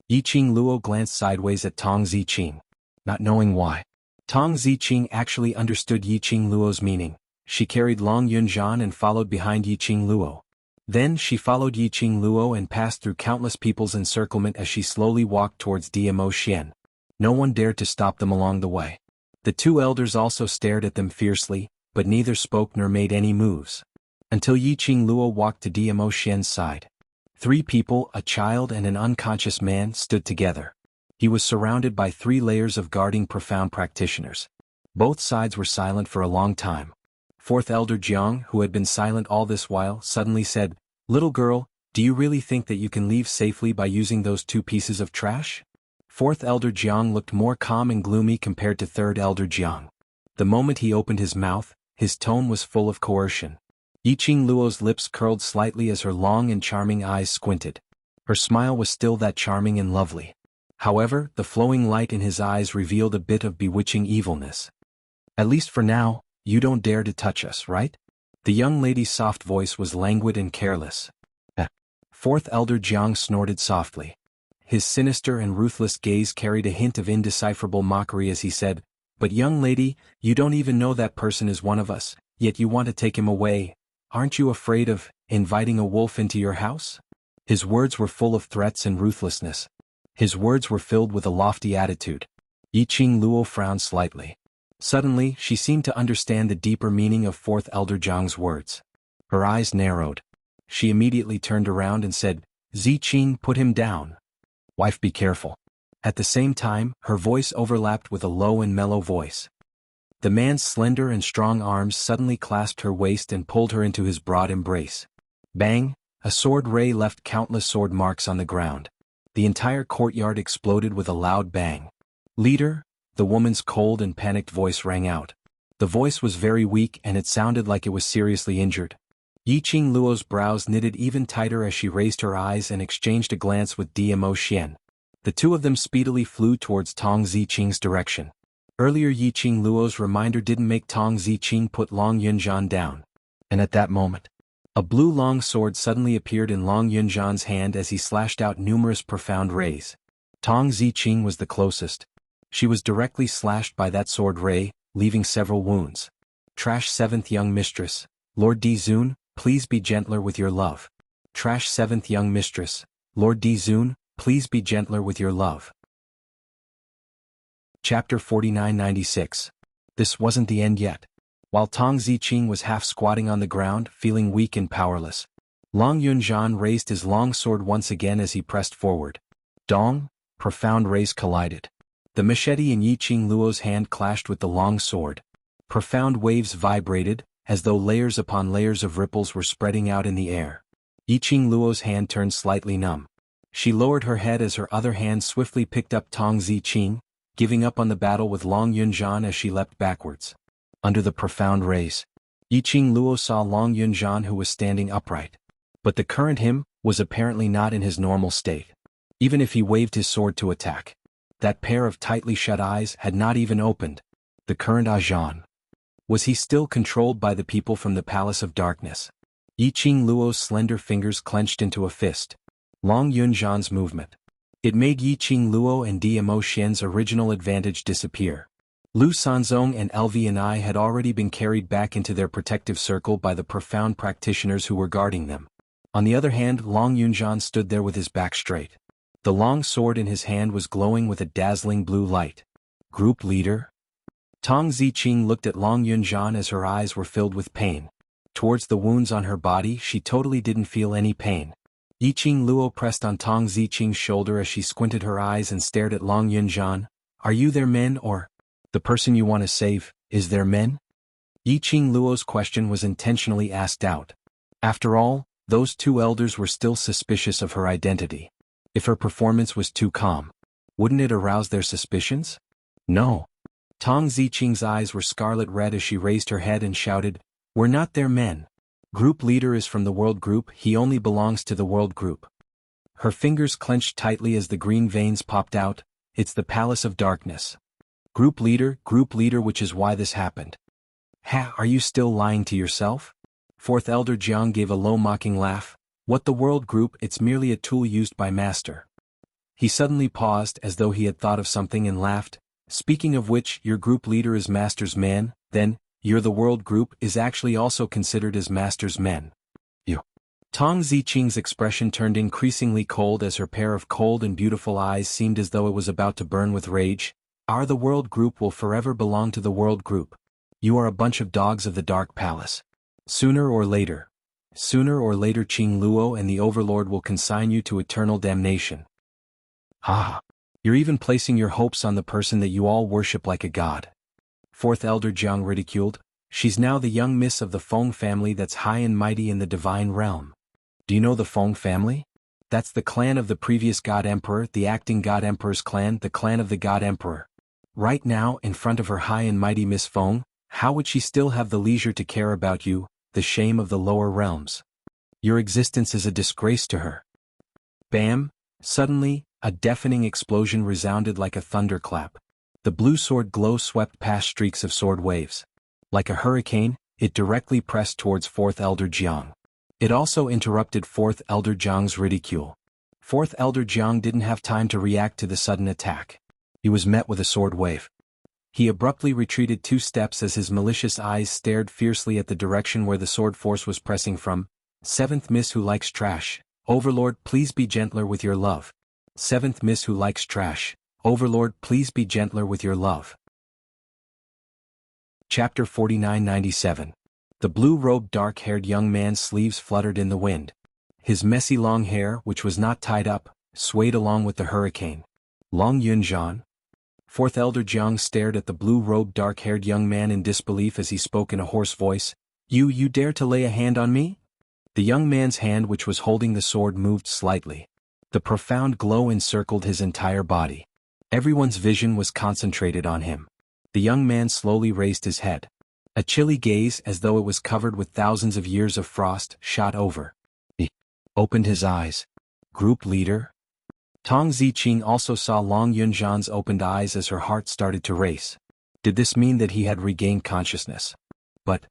Yiqing Luo glanced sideways at Tong Ziqing. Not knowing why, Tong Ziqing actually understood Yiqing Luo's meaning. She carried Long Yunzhan and followed behind Yiqing Luo. Then she followed Yiqing Luo and passed through countless people's encirclement as she slowly walked towards Dmo Xian. No one dared to stop them along the way. The two elders also stared at them fiercely, but neither spoke nor made any moves. Until Yiqing Luo walked to Dmo Xian's side. Three people, a child and an unconscious man, stood together. He was surrounded by 3 layers of guarding profound practitioners. Both sides were silent for a long time. Fourth Elder Jiang, who had been silent all this while, suddenly said, "Little girl, do you really think that you can leave safely by using those 2 pieces of trash?" Fourth Elder Jiang looked more calm and gloomy compared to Third Elder Jiang. The moment he opened his mouth, his tone was full of coercion. Yiqing Luo's lips curled slightly as her long and charming eyes squinted. Her smile was still that charming and lovely. However, the flowing light in his eyes revealed a bit of bewitching evilness. At least for now, you don't dare to touch us, right? The young lady's soft voice was languid and careless. Fourth Elder Jiang snorted softly. His sinister and ruthless gaze carried a hint of indecipherable mockery as he said, "But young lady, you don't even know that person is one of us, yet you want to take him away. Aren't you afraid of inviting a wolf into your house?" His words were full of threats and ruthlessness. His words were filled with a lofty attitude. Yiqing Luo frowned slightly. Suddenly, she seemed to understand the deeper meaning of Fourth Elder Jiang's words. Her eyes narrowed. She immediately turned around and said, "Ziqing, put him down. Wife, be careful." At the same time, her voice overlapped with a low and mellow voice. The man's slender and strong arms suddenly clasped her waist and pulled her into his broad embrace. Bang! A sword ray left countless sword marks on the ground. The entire courtyard exploded with a loud bang. "Leader," the woman's cold and panicked voice rang out. The voice was very weak and it sounded like it was seriously injured. Yiqing Luo's brows knitted even tighter as she raised her eyes and exchanged a glance with Dmo Xian. The two of them speedily flew towards Tong Ziqing's direction. Earlier Yiqing Luo's reminder didn't make Tong Ziqing put Long Yunzhan down. And at that moment, a blue long sword suddenly appeared in Long Yunzhan's hand as he slashed out numerous profound rays. Tong Ziqing was the closest. She was directly slashed by that sword ray, leaving several wounds. Trash 7th Young Mistress, Lord Dizun, please be gentler with your love. Trash 7th Young Mistress, Lord Dizun, please be gentler with your love. Chapter 4996. This wasn't the end yet. While Tong Ziqing was half squatting on the ground, feeling weak and powerless, Long Yunzhan raised his long sword once again as he pressed forward. Dong! Profound rays collided. The machete in Yiqing Luo's hand clashed with the long sword. Profound waves vibrated, as though layers upon layers of ripples were spreading out in the air. Yiqing Luo's hand turned slightly numb. She lowered her head as her other hand swiftly picked up Tong Ziqing, giving up on the battle with Long Yunzhan as she leapt backwards. Under the profound rays, Yiqing Luo saw Long Yunzhan, who was standing upright. But the current him was apparently not in his normal state. Even if he waved his sword to attack, that pair of tightly shut eyes had not even opened. The current Ajan. Was he still controlled by the people from the Palace of Darkness? Yiqing Luo's slender fingers clenched into a fist. Long Yunzhan's movement. It made Yiqing Luo and Dmo Xian's original advantage disappear. Lu Sanzong and LV&I had already been carried back into their protective circle by the profound practitioners who were guarding them. On the other hand, Long Yunzhan stood there with his back straight. The long sword in his hand was glowing with a dazzling blue light. Group leader? Tong Ziqing looked at Long Yunzhan as her eyes were filled with pain. Towards the wounds on her body, she totally didn't feel any pain. Yiqing Luo pressed on Tong Ziqing's shoulder as she squinted her eyes and stared at Long Yunzhan. Are you their men, or the person you want to save, is their men? Yiqing Luo's question was intentionally asked out. After all, those two elders were still suspicious of her identity. If her performance was too calm, wouldn't it arouse their suspicions? No. Tong Ziqing's eyes were scarlet red as she raised her head and shouted, "We're not their men. Group leader is from the world group, he only belongs to the world group." Her fingers clenched tightly as the green veins popped out. It's the Palace of Darkness. Group leader, which is why this happened. Ha, are you still lying to yourself? Fourth Elder Jiang gave a low mocking laugh. What the world group, it's merely a tool used by Master. He suddenly paused as though he had thought of something and laughed. Speaking of which, your group leader is Master's man, then, you're the world group is actually also considered as Master's men. You. Tong Ziqing's expression turned increasingly cold as her pair of cold and beautiful eyes seemed as though it was about to burn with rage. The world group will forever belong to the world group. You are a bunch of dogs of the Dark Palace. Sooner or later, Qing Luo and the Overlord will consign you to eternal damnation. Ah, you're even placing your hopes on the person that you all worship like a god. Fourth Elder Jiang ridiculed. She's now the young miss of the Feng family that's high and mighty in the divine realm. Do you know the Feng family? That's the clan of the previous God Emperor, the acting God Emperor's clan, the clan of the God Emperor. Right now, in front of her high and mighty Miss Feng, how would she still have the leisure to care about you, the shame of the lower realms? Your existence is a disgrace to her. Bam! Suddenly, a deafening explosion resounded like a thunderclap. The blue sword glow swept past streaks of sword waves. Like a hurricane, it directly pressed towards Fourth Elder Jiang. It also interrupted Fourth Elder Jiang's ridicule. Fourth Elder Jiang didn't have time to react to the sudden attack. He was met with a sword wave. He abruptly retreated 2 steps as his malicious eyes stared fiercely at the direction where the sword force was pressing from. Seventh Miss who likes trash. Overlord, please be gentler with your love. Seventh Miss who likes trash. Overlord, please be gentler with your love. Chapter 4997. The blue-robed dark-haired young man's sleeves fluttered in the wind. His messy long hair, which was not tied up, swayed along with the hurricane. Long Yunzhan? Fourth Elder Jiang stared at the blue-robed dark-haired young man in disbelief as he spoke in a hoarse voice. You dare to lay a hand on me? The young man's hand, which was holding the sword, moved slightly. The profound glow encircled his entire body. Everyone's vision was concentrated on him. The young man slowly raised his head. A chilly gaze, as though it was covered with thousands of years of frost, shot over. He opened his eyes. Group leader? Tong Ziqing also saw Long Yunzhan's opened eyes as her heart started to race. Did this mean that he had regained consciousness? But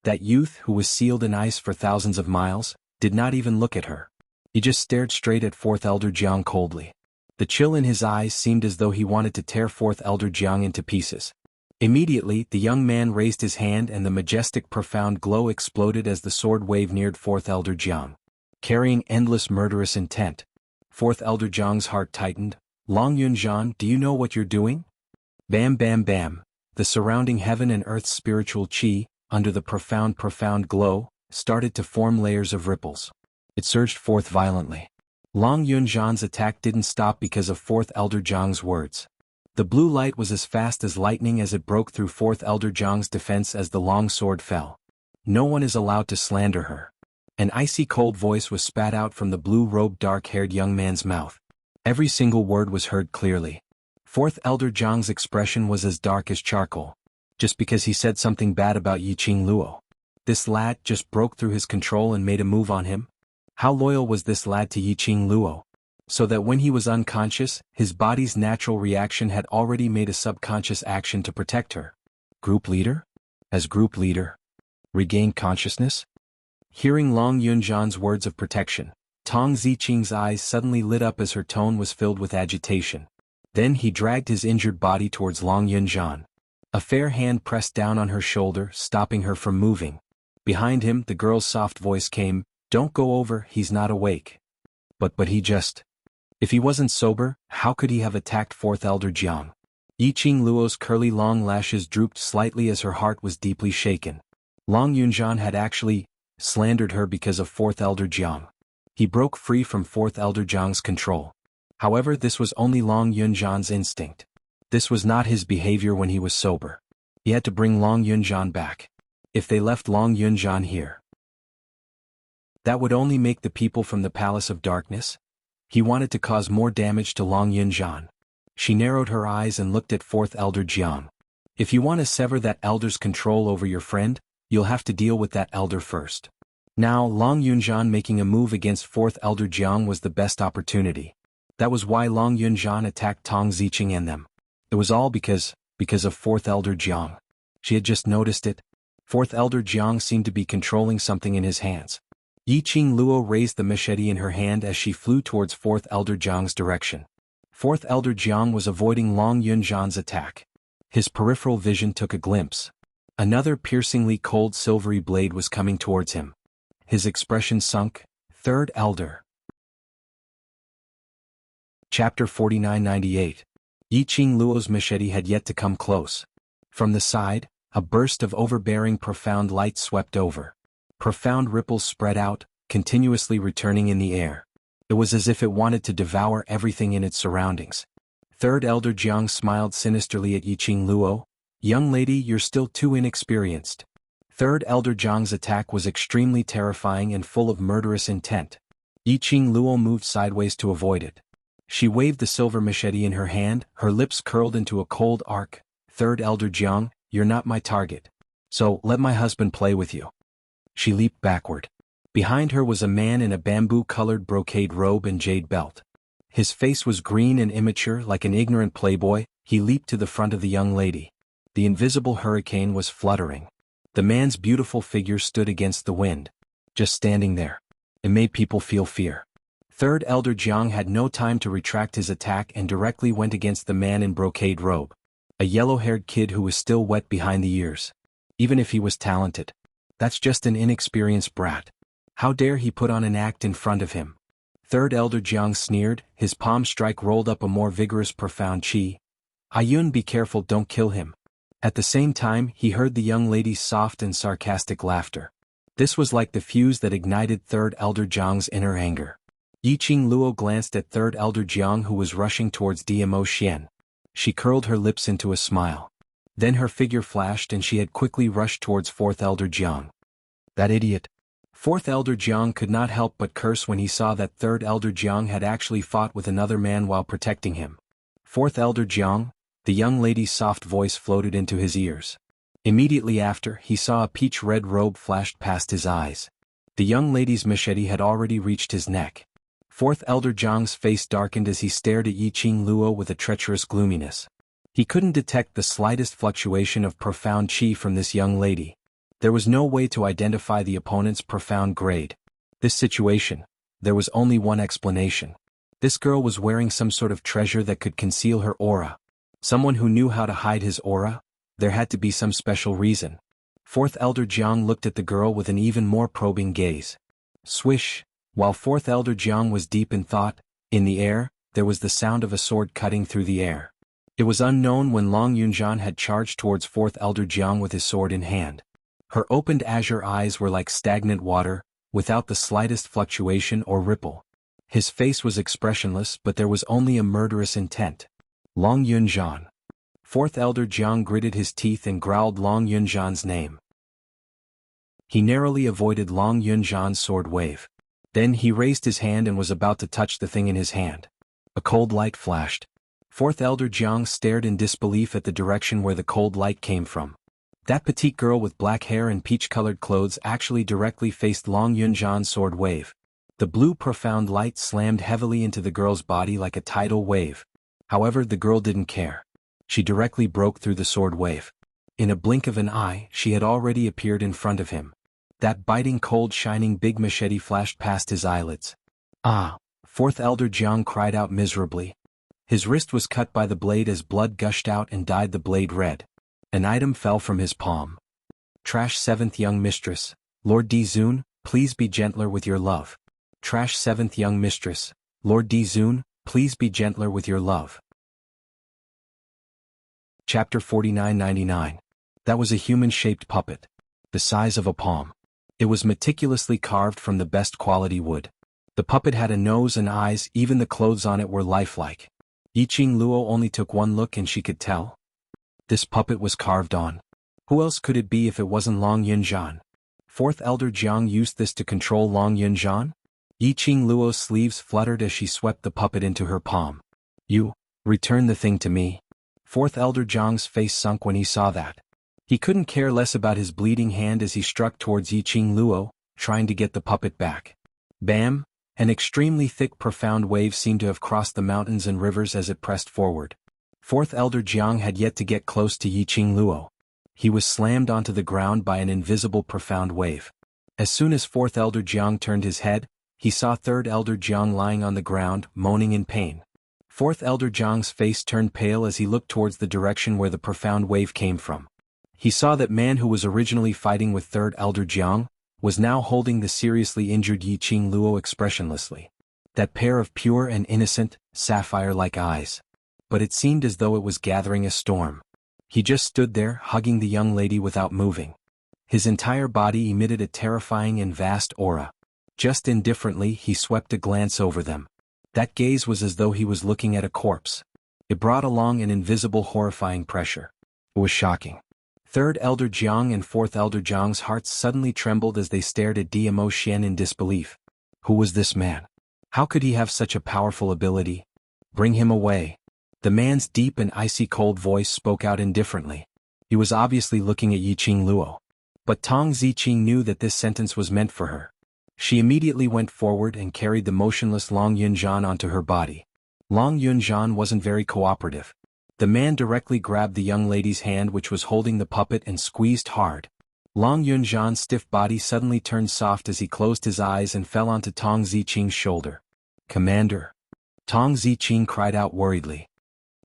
that youth, who was sealed in ice for thousands of miles, did not even look at her. He just stared straight at Fourth Elder Jiang coldly. The chill in his eyes seemed as though he wanted to tear Fourth Elder Jiang into pieces. Immediately, the young man raised his hand and the majestic profound glow exploded as the sword wave neared Fourth Elder Jiang. Carrying endless murderous intent. Fourth Elder Jiang's heart tightened. Long Yunzhan, do you know what you're doing? Bam bam bam. The surrounding heaven and earth's spiritual qi, under the profound glow, started to form layers of ripples. It surged forth violently. Long Yunzhan's attack didn't stop because of Fourth Elder Jiang's words. The blue light was as fast as lightning as it broke through Fourth Elder Jiang's defense as the long sword fell. No one is allowed to slander her. An icy cold voice was spat out from the blue-robed dark-haired young man's mouth. Every single word was heard clearly. Fourth Elder Jiang's expression was as dark as charcoal. Just because he said something bad about Yiqing Luo. This lad just broke through his control and made a move on him? How loyal was this lad to Yiqing Luo? So that when he was unconscious, his body's natural reaction had already made a subconscious action to protect her. Group leader? As group leader? Regained consciousness? Hearing Long Yunzhan's words of protection, Tong Ziqing's eyes suddenly lit up as her tone was filled with agitation. Then he dragged his injured body towards Long Yunzhan. A fair hand pressed down on her shoulder, stopping her from moving. Behind him, the girl's soft voice came, "Don't go over, he's not awake." But he just... If he wasn't sober, how could he have attacked Fourth Elder Jiang? Yiqing Luo's curly long lashes drooped slightly as her heart was deeply shaken. Long Yunzhan had actually slandered her because of Fourth Elder Jiang. He broke free from Fourth Elder Jiang's control. However, this was only Long Yunzhan's instinct. This was not his behavior when he was sober. He had to bring Long Yunzhan back. If they left Long Yunzhan here, that would only make the people from the Palace of Darkness. He wanted to cause more damage to Long Yunzhan. She narrowed her eyes and looked at Fourth Elder Jiang. If you want to sever that elder's control over your friend, you'll have to deal with that elder first. Now, Long Yunzhan making a move against Fourth Elder Jiang was the best opportunity. That was why Long Yunzhan attacked Tong Ziqing and them. It was all because of Fourth Elder Jiang. She had just noticed it. Fourth Elder Jiang seemed to be controlling something in his hands. Yiqing Luo raised the machete in her hand as she flew towards Fourth Elder Jiang's direction. Fourth Elder Jiang was avoiding Long Yunzhan's attack. His peripheral vision took a glimpse. Another piercingly cold silvery blade was coming towards him. His expression sunk. Third Elder. Chapter 4998. Yiqing Luo's machete had yet to come close. From the side, a burst of overbearing profound light swept over. Profound ripples spread out, continuously returning in the air. It was as if it wanted to devour everything in its surroundings. Third Elder Jiang smiled sinisterly at Yiqing Luo. "Young lady, you're still too inexperienced." Third Elder Jiang's attack was extremely terrifying and full of murderous intent. Yiqing Luo moved sideways to avoid it. She waved the silver machete in her hand, her lips curled into a cold arc. "Third Elder Jiang, you're not my target. So, let my husband play with you." She leaped backward. Behind her was a man in a bamboo-colored brocade robe and jade belt. His face was green and immature like an ignorant playboy. He leaped to the front of the young lady. The invisible hurricane was fluttering. The man's beautiful figure stood against the wind. Just standing there. It made people feel fear. Third Elder Jiang had no time to retract his attack and directly went against the man in brocade robe. A yellow-haired kid who was still wet behind the ears. Even if he was talented. That's just an inexperienced brat. How dare he put on an act in front of him? Third Elder Jiang sneered, his palm strike rolled up a more vigorous profound qi. "Ayun, be careful, don't kill him." At the same time, he heard the young lady's soft and sarcastic laughter. This was like the fuse that ignited Third Elder Jiang's inner anger. Yiqing Luo glanced at Third Elder Jiang who was rushing towards Dmo Xian. She curled her lips into a smile. Then her figure flashed and she had quickly rushed towards Fourth Elder Jiang. That idiot. Fourth Elder Jiang could not help but curse when he saw that Third Elder Jiang had actually fought with another man while protecting him. "Fourth Elder Jiang," the young lady's soft voice floated into his ears. Immediately after, he saw a peach-red robe flashed past his eyes. The young lady's machete had already reached his neck. Fourth Elder Jiang's face darkened as he stared at Yiqing Luo with a treacherous gloominess. He couldn't detect the slightest fluctuation of profound qi from this young lady. There was no way to identify the opponent's profound grade. This situation, there was only one explanation. This girl was wearing some sort of treasure that could conceal her aura. Someone who knew how to hide his aura? There had to be some special reason. Fourth Elder Jiang looked at the girl with an even more probing gaze. Swish! While Fourth Elder Jiang was deep in thought, In the air, there was the sound of a sword cutting through the air. It was unknown when Long Yunjian had charged towards 4th Elder Jiang with his sword in hand. Her opened azure eyes were like stagnant water, without the slightest fluctuation or ripple. His face was expressionless, but there was only a murderous intent. Long Yunjian. 4th Elder Jiang gritted his teeth and growled Long Yunjian's name. He narrowly avoided Long Yunjian's sword wave. Then he raised his hand and was about to touch the thing in his hand. A cold light flashed. 4th Elder Jiang stared in disbelief at the direction where the cold light came from. That petite girl with black hair and peach-colored clothes actually directly faced Long Yunjian's sword wave. The blue profound light slammed heavily into the girl's body like a tidal wave. However, the girl didn't care. She directly broke through the sword wave. In a blink of an eye, she had already appeared in front of him. That biting cold shining big machete flashed past his eyelids. Ah! 4th Elder Jiang cried out miserably. His wrist was cut by the blade as blood gushed out and dyed the blade red. An item fell from his palm. Trash 7th Young Mistress. Lord Dizun, please be gentler with your love. Trash 7th Young Mistress. Lord Dizun, please be gentler with your love. Chapter 4999. That was a human-shaped puppet. The size of a palm. It was meticulously carved from the best quality wood. The puppet had a nose and eyes, even the clothes on it were lifelike. Yiqing Luo only took one look and she could tell. This puppet was carved on. Who else could it be if it wasn't Long Yunjian? 4th Elder Jiang used this to control Long Yunjian? Yiqing Luo's sleeves fluttered as she swept the puppet into her palm. You, return the thing to me. 4th Elder Jiang's face sunk when he saw that. He couldn't care less about his bleeding hand as he struck towards Yiqing Luo, trying to get the puppet back. Bam! An extremely thick profound wave seemed to have crossed the mountains and rivers as it pressed forward. 4th Elder Jiang had yet to get close to Yiqing Luo. He was slammed onto the ground by an invisible profound wave. As soon as 4th Elder Jiang turned his head, he saw 3rd Elder Jiang lying on the ground, moaning in pain. 4th Elder Jiang's face turned pale as he looked towards the direction where the profound wave came from. He saw that man who was originally fighting with 3rd Elder Jiang was now holding the seriously injured Yiqing Luo expressionlessly. That pair of pure and innocent, sapphire-like eyes. But it seemed as though it was gathering a storm. He just stood there, hugging the young lady without moving. His entire body emitted a terrifying and vast aura. Just indifferently, he swept a glance over them. That gaze was as though he was looking at a corpse. It brought along an invisible horrifying pressure. It was shocking. 3rd Elder Jiang and 4th Elder Jiang's hearts suddenly trembled as they stared at Dmo Xian in disbelief. Who was this man? How could he have such a powerful ability? Bring him away. The man's deep and icy cold voice spoke out indifferently. He was obviously looking at Yiqing Luo. But Tong Ziqing knew that this sentence was meant for her. She immediately went forward and carried the motionless Long Yunjian onto her body. Long Yunjian wasn't very cooperative. The man directly grabbed the young lady's hand which was holding the puppet and squeezed hard. Long Yunjian's stiff body suddenly turned soft as he closed his eyes and fell onto Tong Ziqing's shoulder. Commander. Tong Ziqing cried out worriedly.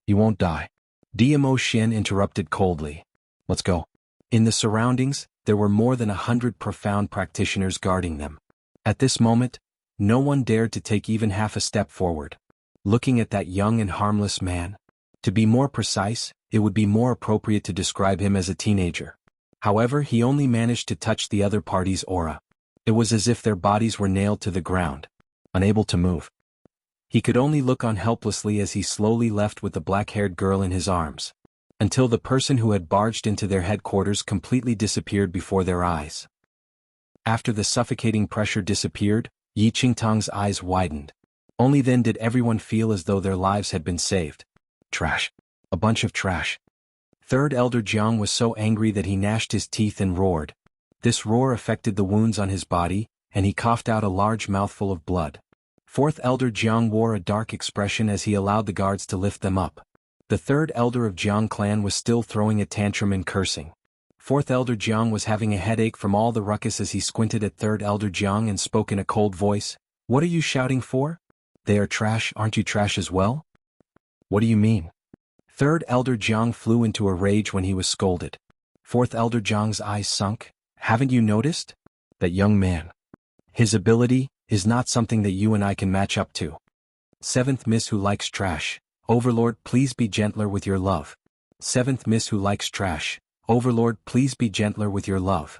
You won't die. Dmo Xian interrupted coldly. Let's go. In the surroundings, there were more than 100 profound practitioners guarding them. At this moment, no one dared to take even half a step forward. Looking at that young and harmless man. To be more precise, it would be more appropriate to describe him as a teenager. However, he only managed to touch the other party's aura. It was as if their bodies were nailed to the ground, unable to move. He could only look on helplessly as he slowly left with the black-haired girl in his arms, until the person who had barged into their headquarters completely disappeared before their eyes. After the suffocating pressure disappeared, Yi Qingtang's eyes widened. Only then did everyone feel as though their lives had been saved. Trash. A bunch of trash. 3rd Elder Jiang was so angry that he gnashed his teeth and roared. This roar affected the wounds on his body, and he coughed out a large mouthful of blood. 4th Elder Jiang wore a dark expression as he allowed the guards to lift them up. The 3rd Elder of Jiang clan was still throwing a tantrum and cursing. 4th Elder Jiang was having a headache from all the ruckus as he squinted at 3rd Elder Jiang and spoke in a cold voice. What are you shouting for? They are trash, aren't you trash as well? What do you mean? 3rd Elder Jiang flew into a rage when he was scolded. 4th Elder Jiang's eyes sunk. Haven't you noticed? That young man. His ability is not something that you and I can match up to. Seventh Miss who likes trash. Overlord, please be gentler with your love. Seventh Miss who likes trash. Overlord, please be gentler with your love.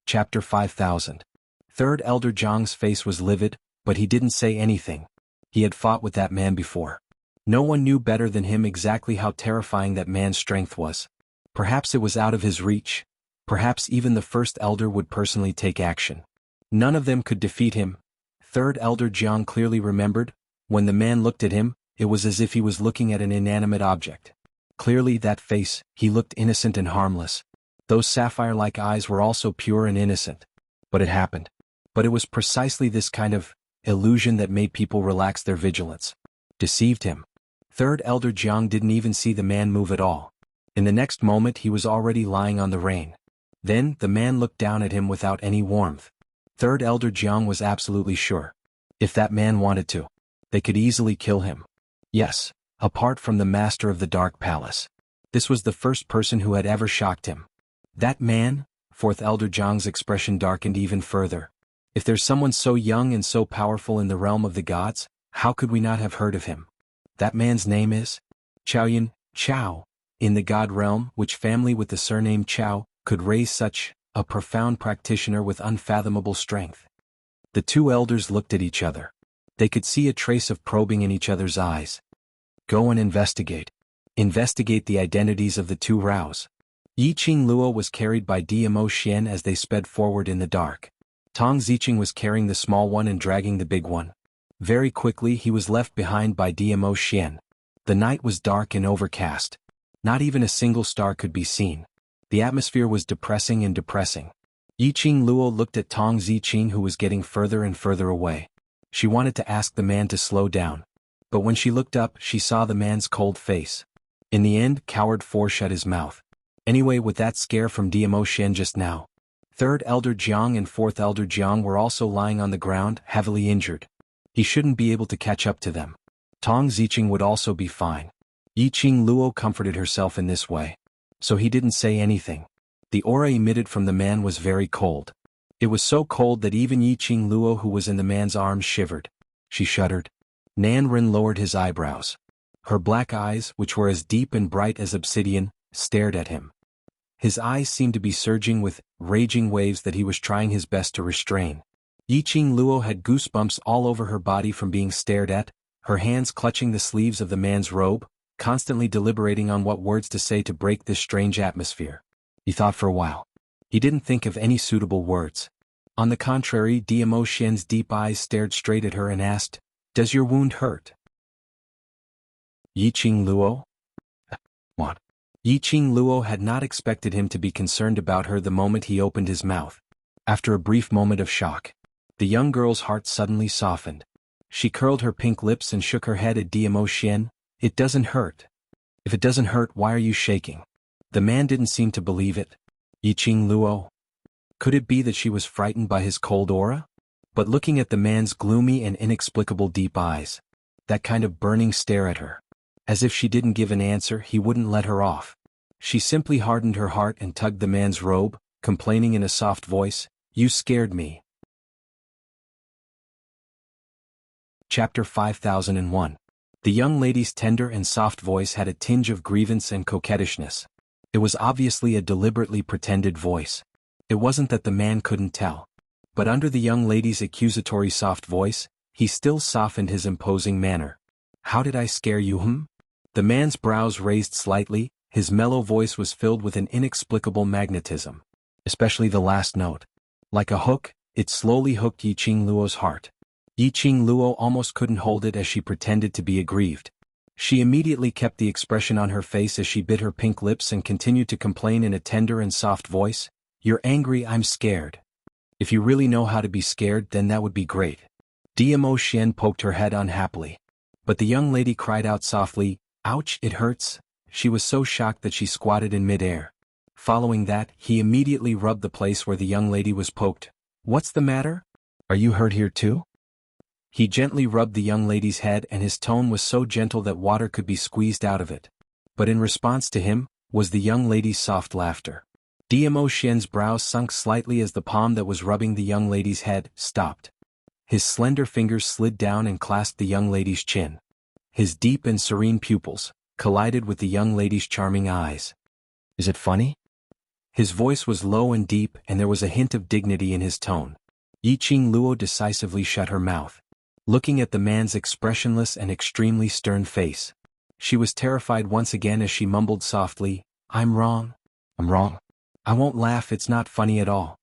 Chapter 5000. Third Elder Jiang's face was livid, but he didn't say anything. He had fought with that man before. No one knew better than him exactly how terrifying that man's strength was. Perhaps it was out of his reach. Perhaps even the first elder would personally take action. None of them could defeat him. Third Elder Jiang clearly remembered, when the man looked at him, it was as if he was looking at an inanimate object. Clearly that face, he looked innocent and harmless. Those sapphire-like eyes were also pure and innocent. But it happened. But it was precisely this kind of illusion that made people relax their vigilance. Deceived him. Third Elder Jiang didn't even see the man move at all. In the next moment he was already lying on the rain. Then, the man looked down at him without any warmth. Third Elder Jiang was absolutely sure. If that man wanted to, they could easily kill him. Yes, apart from the master of the Dark Palace. This was the first person who had ever shocked him. That man? Fourth Elder Jiang's expression darkened even further. If there's someone so young and so powerful in the realm of the gods, how could we not have heard of him? That man's name is Xiaoyan, Chao. In the god realm, which family with the surname Chao could raise such a profound practitioner with unfathomable strength? The two elders looked at each other. They could see a trace of probing in each other's eyes. Go and investigate. Investigate the identities of the two Raos. Yiqing Luo was carried by Dmo Xian as they sped forward in the dark. Tong Ziqing was carrying the small one and dragging the big one. Very quickly he was left behind by Dmo Xian. The night was dark and overcast. Not even a single star could be seen. The atmosphere was depressing and depressing. Yiqing Luo looked at Tong Ziqing, who was getting further and further away. She wanted to ask the man to slow down. But when she looked up, she saw the man's cold face. In the end, Coward 4 shut his mouth. Anyway, with that scare from Dmo Xian just now, Third Elder Jiang and Fourth Elder Jiang were also lying on the ground, heavily injured. He shouldn't be able to catch up to them. Tong Ziqing would also be fine. Yiqing Luo comforted herself in this way. So he didn't say anything. The aura emitted from the man was very cold. It was so cold that even Yiqing Luo, who was in the man's arms, shivered. She shuddered. Nan Ren lowered his eyebrows. Her black eyes, which were as deep and bright as obsidian, stared at him. His eyes seemed to be surging with raging waves that he was trying his best to restrain. Yiqing Luo had goosebumps all over her body from being stared at, her hands clutching the sleeves of the man's robe, constantly deliberating on what words to say to break this strange atmosphere. He thought for a while. He didn't think of any suitable words. On the contrary, Dmo Xian's deep eyes stared straight at her and asked, "Does your wound hurt?" Yiqing Luo? What? Yiqing Luo had not expected him to be concerned about her the moment he opened his mouth. After a brief moment of shock, the young girl's heart suddenly softened. She curled her pink lips and shook her head at Dmo Xian. "It doesn't hurt." "If it doesn't hurt, why are you shaking?" The man didn't seem to believe it. Yiqing Luo? Could it be that she was frightened by his cold aura? But looking at the man's gloomy and inexplicable deep eyes, that kind of burning stare at her, as if she didn't give an answer, he wouldn't let her off. She simply hardened her heart and tugged the man's robe, complaining in a soft voice, "You scared me." Chapter 5001. The young lady's tender and soft voice had a tinge of grievance and coquettishness. It was obviously a deliberately pretended voice. It wasn't that the man couldn't tell. But under the young lady's accusatory soft voice, he still softened his imposing manner. "How did I scare you, The man's brows raised slightly, his mellow voice was filled with an inexplicable magnetism. Especially the last note. Like a hook, it slowly hooked Yiqing Luo's heart. Yiqing Luo almost couldn't hold it as she pretended to be aggrieved. She immediately kept the expression on her face as she bit her pink lips and continued to complain in a tender and soft voice, "You're angry, I'm scared. If you really know how to be scared, then that would be great." Dmo Xian poked her head unhappily. But the young lady cried out softly, "Ouch, it hurts." She was so shocked that she squatted in midair. Following that, he immediately rubbed the place where the young lady was poked. "What's the matter? Are you hurt here too?" He gently rubbed the young lady's head, and his tone was so gentle that water could be squeezed out of it. But in response to him, was the young lady's soft laughter. Dmo Xian's brows sunk slightly as the palm that was rubbing the young lady's head stopped. His slender fingers slid down and clasped the young lady's chin. His deep and serene pupils collided with the young lady's charming eyes. Is it funny? His voice was low and deep, and there was a hint of dignity in his tone. Yiqing Luo decisively shut her mouth, looking at the man's expressionless and extremely stern face. She was terrified once again as she mumbled softly, "I'm wrong. I'm wrong. I won't laugh, it's not funny at all."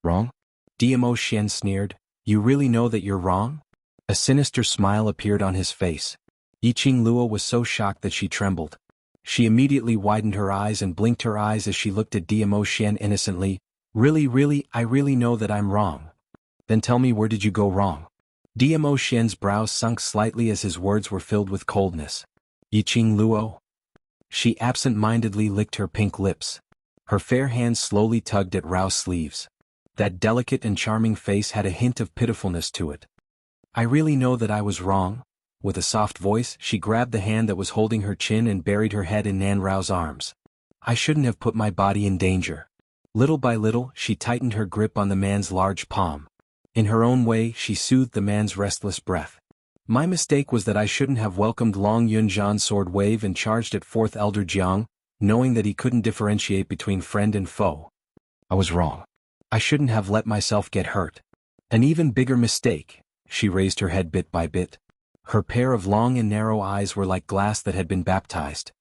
Wrong? Dmo Xian sneered. You really know that you're wrong? A sinister smile appeared on his face. Yiqing Luo was so shocked that she trembled. She immediately widened her eyes and blinked her eyes as she looked at Dmo Xian innocently. Really, I really know that I'm wrong. Then tell me, where did you go wrong? Dmo Xian's brows sunk slightly as his words were filled with coldness. Yiqing Luo? She absent-mindedly licked her pink lips. Her fair hands slowly tugged at Rao's sleeves. That delicate and charming face had a hint of pitifulness to it. I really know that I was wrong. With a soft voice, she grabbed the hand that was holding her chin and buried her head in Nan Rao's arms. I shouldn't have put my body in danger. Little by little, she tightened her grip on the man's large palm. In her own way, she soothed the man's restless breath. My mistake was that I shouldn't have welcomed Long Yunzhan's sword wave and charged at fourth elder Jiang, knowing that he couldn't differentiate between friend and foe. I was wrong. I shouldn't have let myself get hurt. An even bigger mistake. She raised her head bit by bit. Her pair of long and narrow eyes were like glass that had been baptized.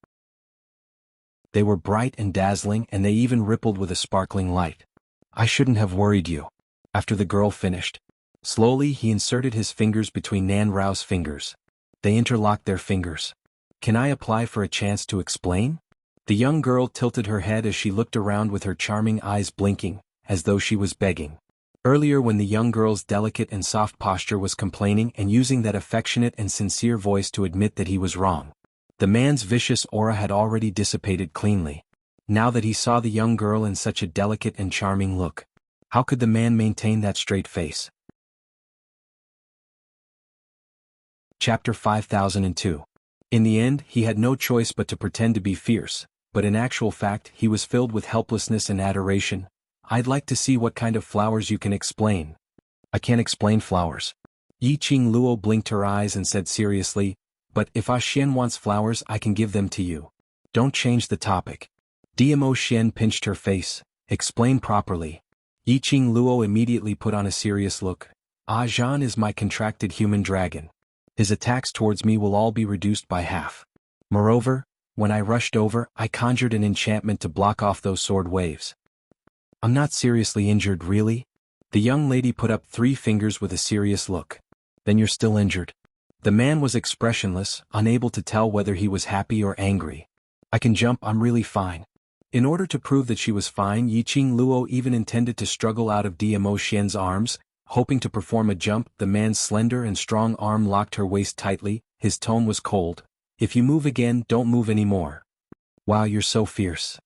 They were bright and dazzling, and they even rippled with a sparkling light. I shouldn't have worried you. After the girl finished, slowly he inserted his fingers between Nan Rao's fingers. They interlocked their fingers. Can I apply for a chance to explain? The young girl tilted her head as she looked around with her charming eyes blinking, as though she was begging. Earlier, when the young girl's delicate and soft posture was complaining and using that affectionate and sincere voice to admit that he was wrong, the man's vicious aura had already dissipated cleanly. Now that he saw the young girl in such a delicate and charming look, how could the man maintain that straight face? Chapter 5002. In the end, he had no choice but to pretend to be fierce, but in actual fact he was filled with helplessness and adoration. I'd like to see what kind of flowers you can explain. I can't explain flowers. Yiqing Luo blinked her eyes and said seriously, but if Xian wants flowers, I can give them to you. Don't change the topic. Dmo Xian pinched her face. Explain properly. Yiqing Luo immediately put on a serious look. Zhan is my contracted human dragon. His attacks towards me will all be reduced by half. Moreover, when I rushed over, I conjured an enchantment to block off those sword waves. I'm not seriously injured, really? The young lady put up 3 fingers with a serious look. Then you're still injured. The man was expressionless, unable to tell whether he was happy or angry. I can jump, I'm really fine. In order to prove that she was fine, Yiqing Luo even intended to struggle out of Dmo Xian's arms, hoping to perform a jump. The man's slender and strong arm locked her waist tightly. His tone was cold. If you move again, don't move anymore. Wow, you're so fierce.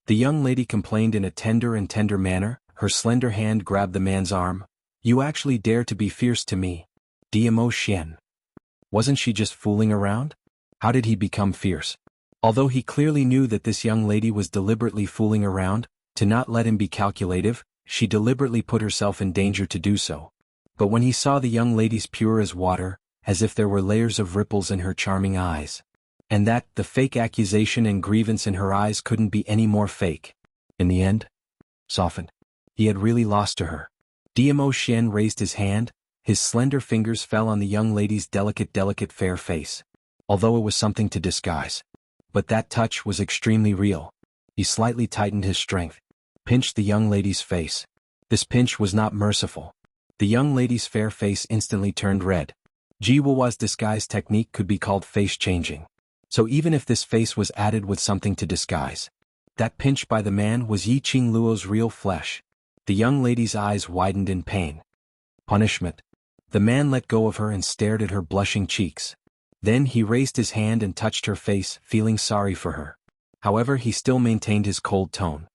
The young lady complained in a tender manner. Her slender hand grabbed the man's arm. You actually dare to be fierce to me? Dmo Xian. Wasn't she just fooling around? How did he become fierce? Although he clearly knew that this young lady was deliberately fooling around, to not let him be calculative, she deliberately put herself in danger to do so. But when he saw the young lady's pure as water, as if there were layers of ripples in her charming eyes, and that the fake accusation and grievance in her eyes couldn't be any more fake, in the end, softened. He had really lost to her. Dmo Xian raised his hand. His slender fingers fell on the young lady's delicate fair face. Although it was something to disguise. But that touch was extremely real. He slightly tightened his strength, pinched the young lady's face. This pinch was not merciful. The young lady's fair face instantly turned red. Jiwawa's disguise technique could be called face changing. So even if this face was added with something to disguise, that pinch by the man was Yiqing Luo's real flesh. The young lady's eyes widened in pain. Punishment. The man let go of her and stared at her blushing cheeks. Then he raised his hand and touched her face, feeling sorry for her. However, he still maintained his cold tone.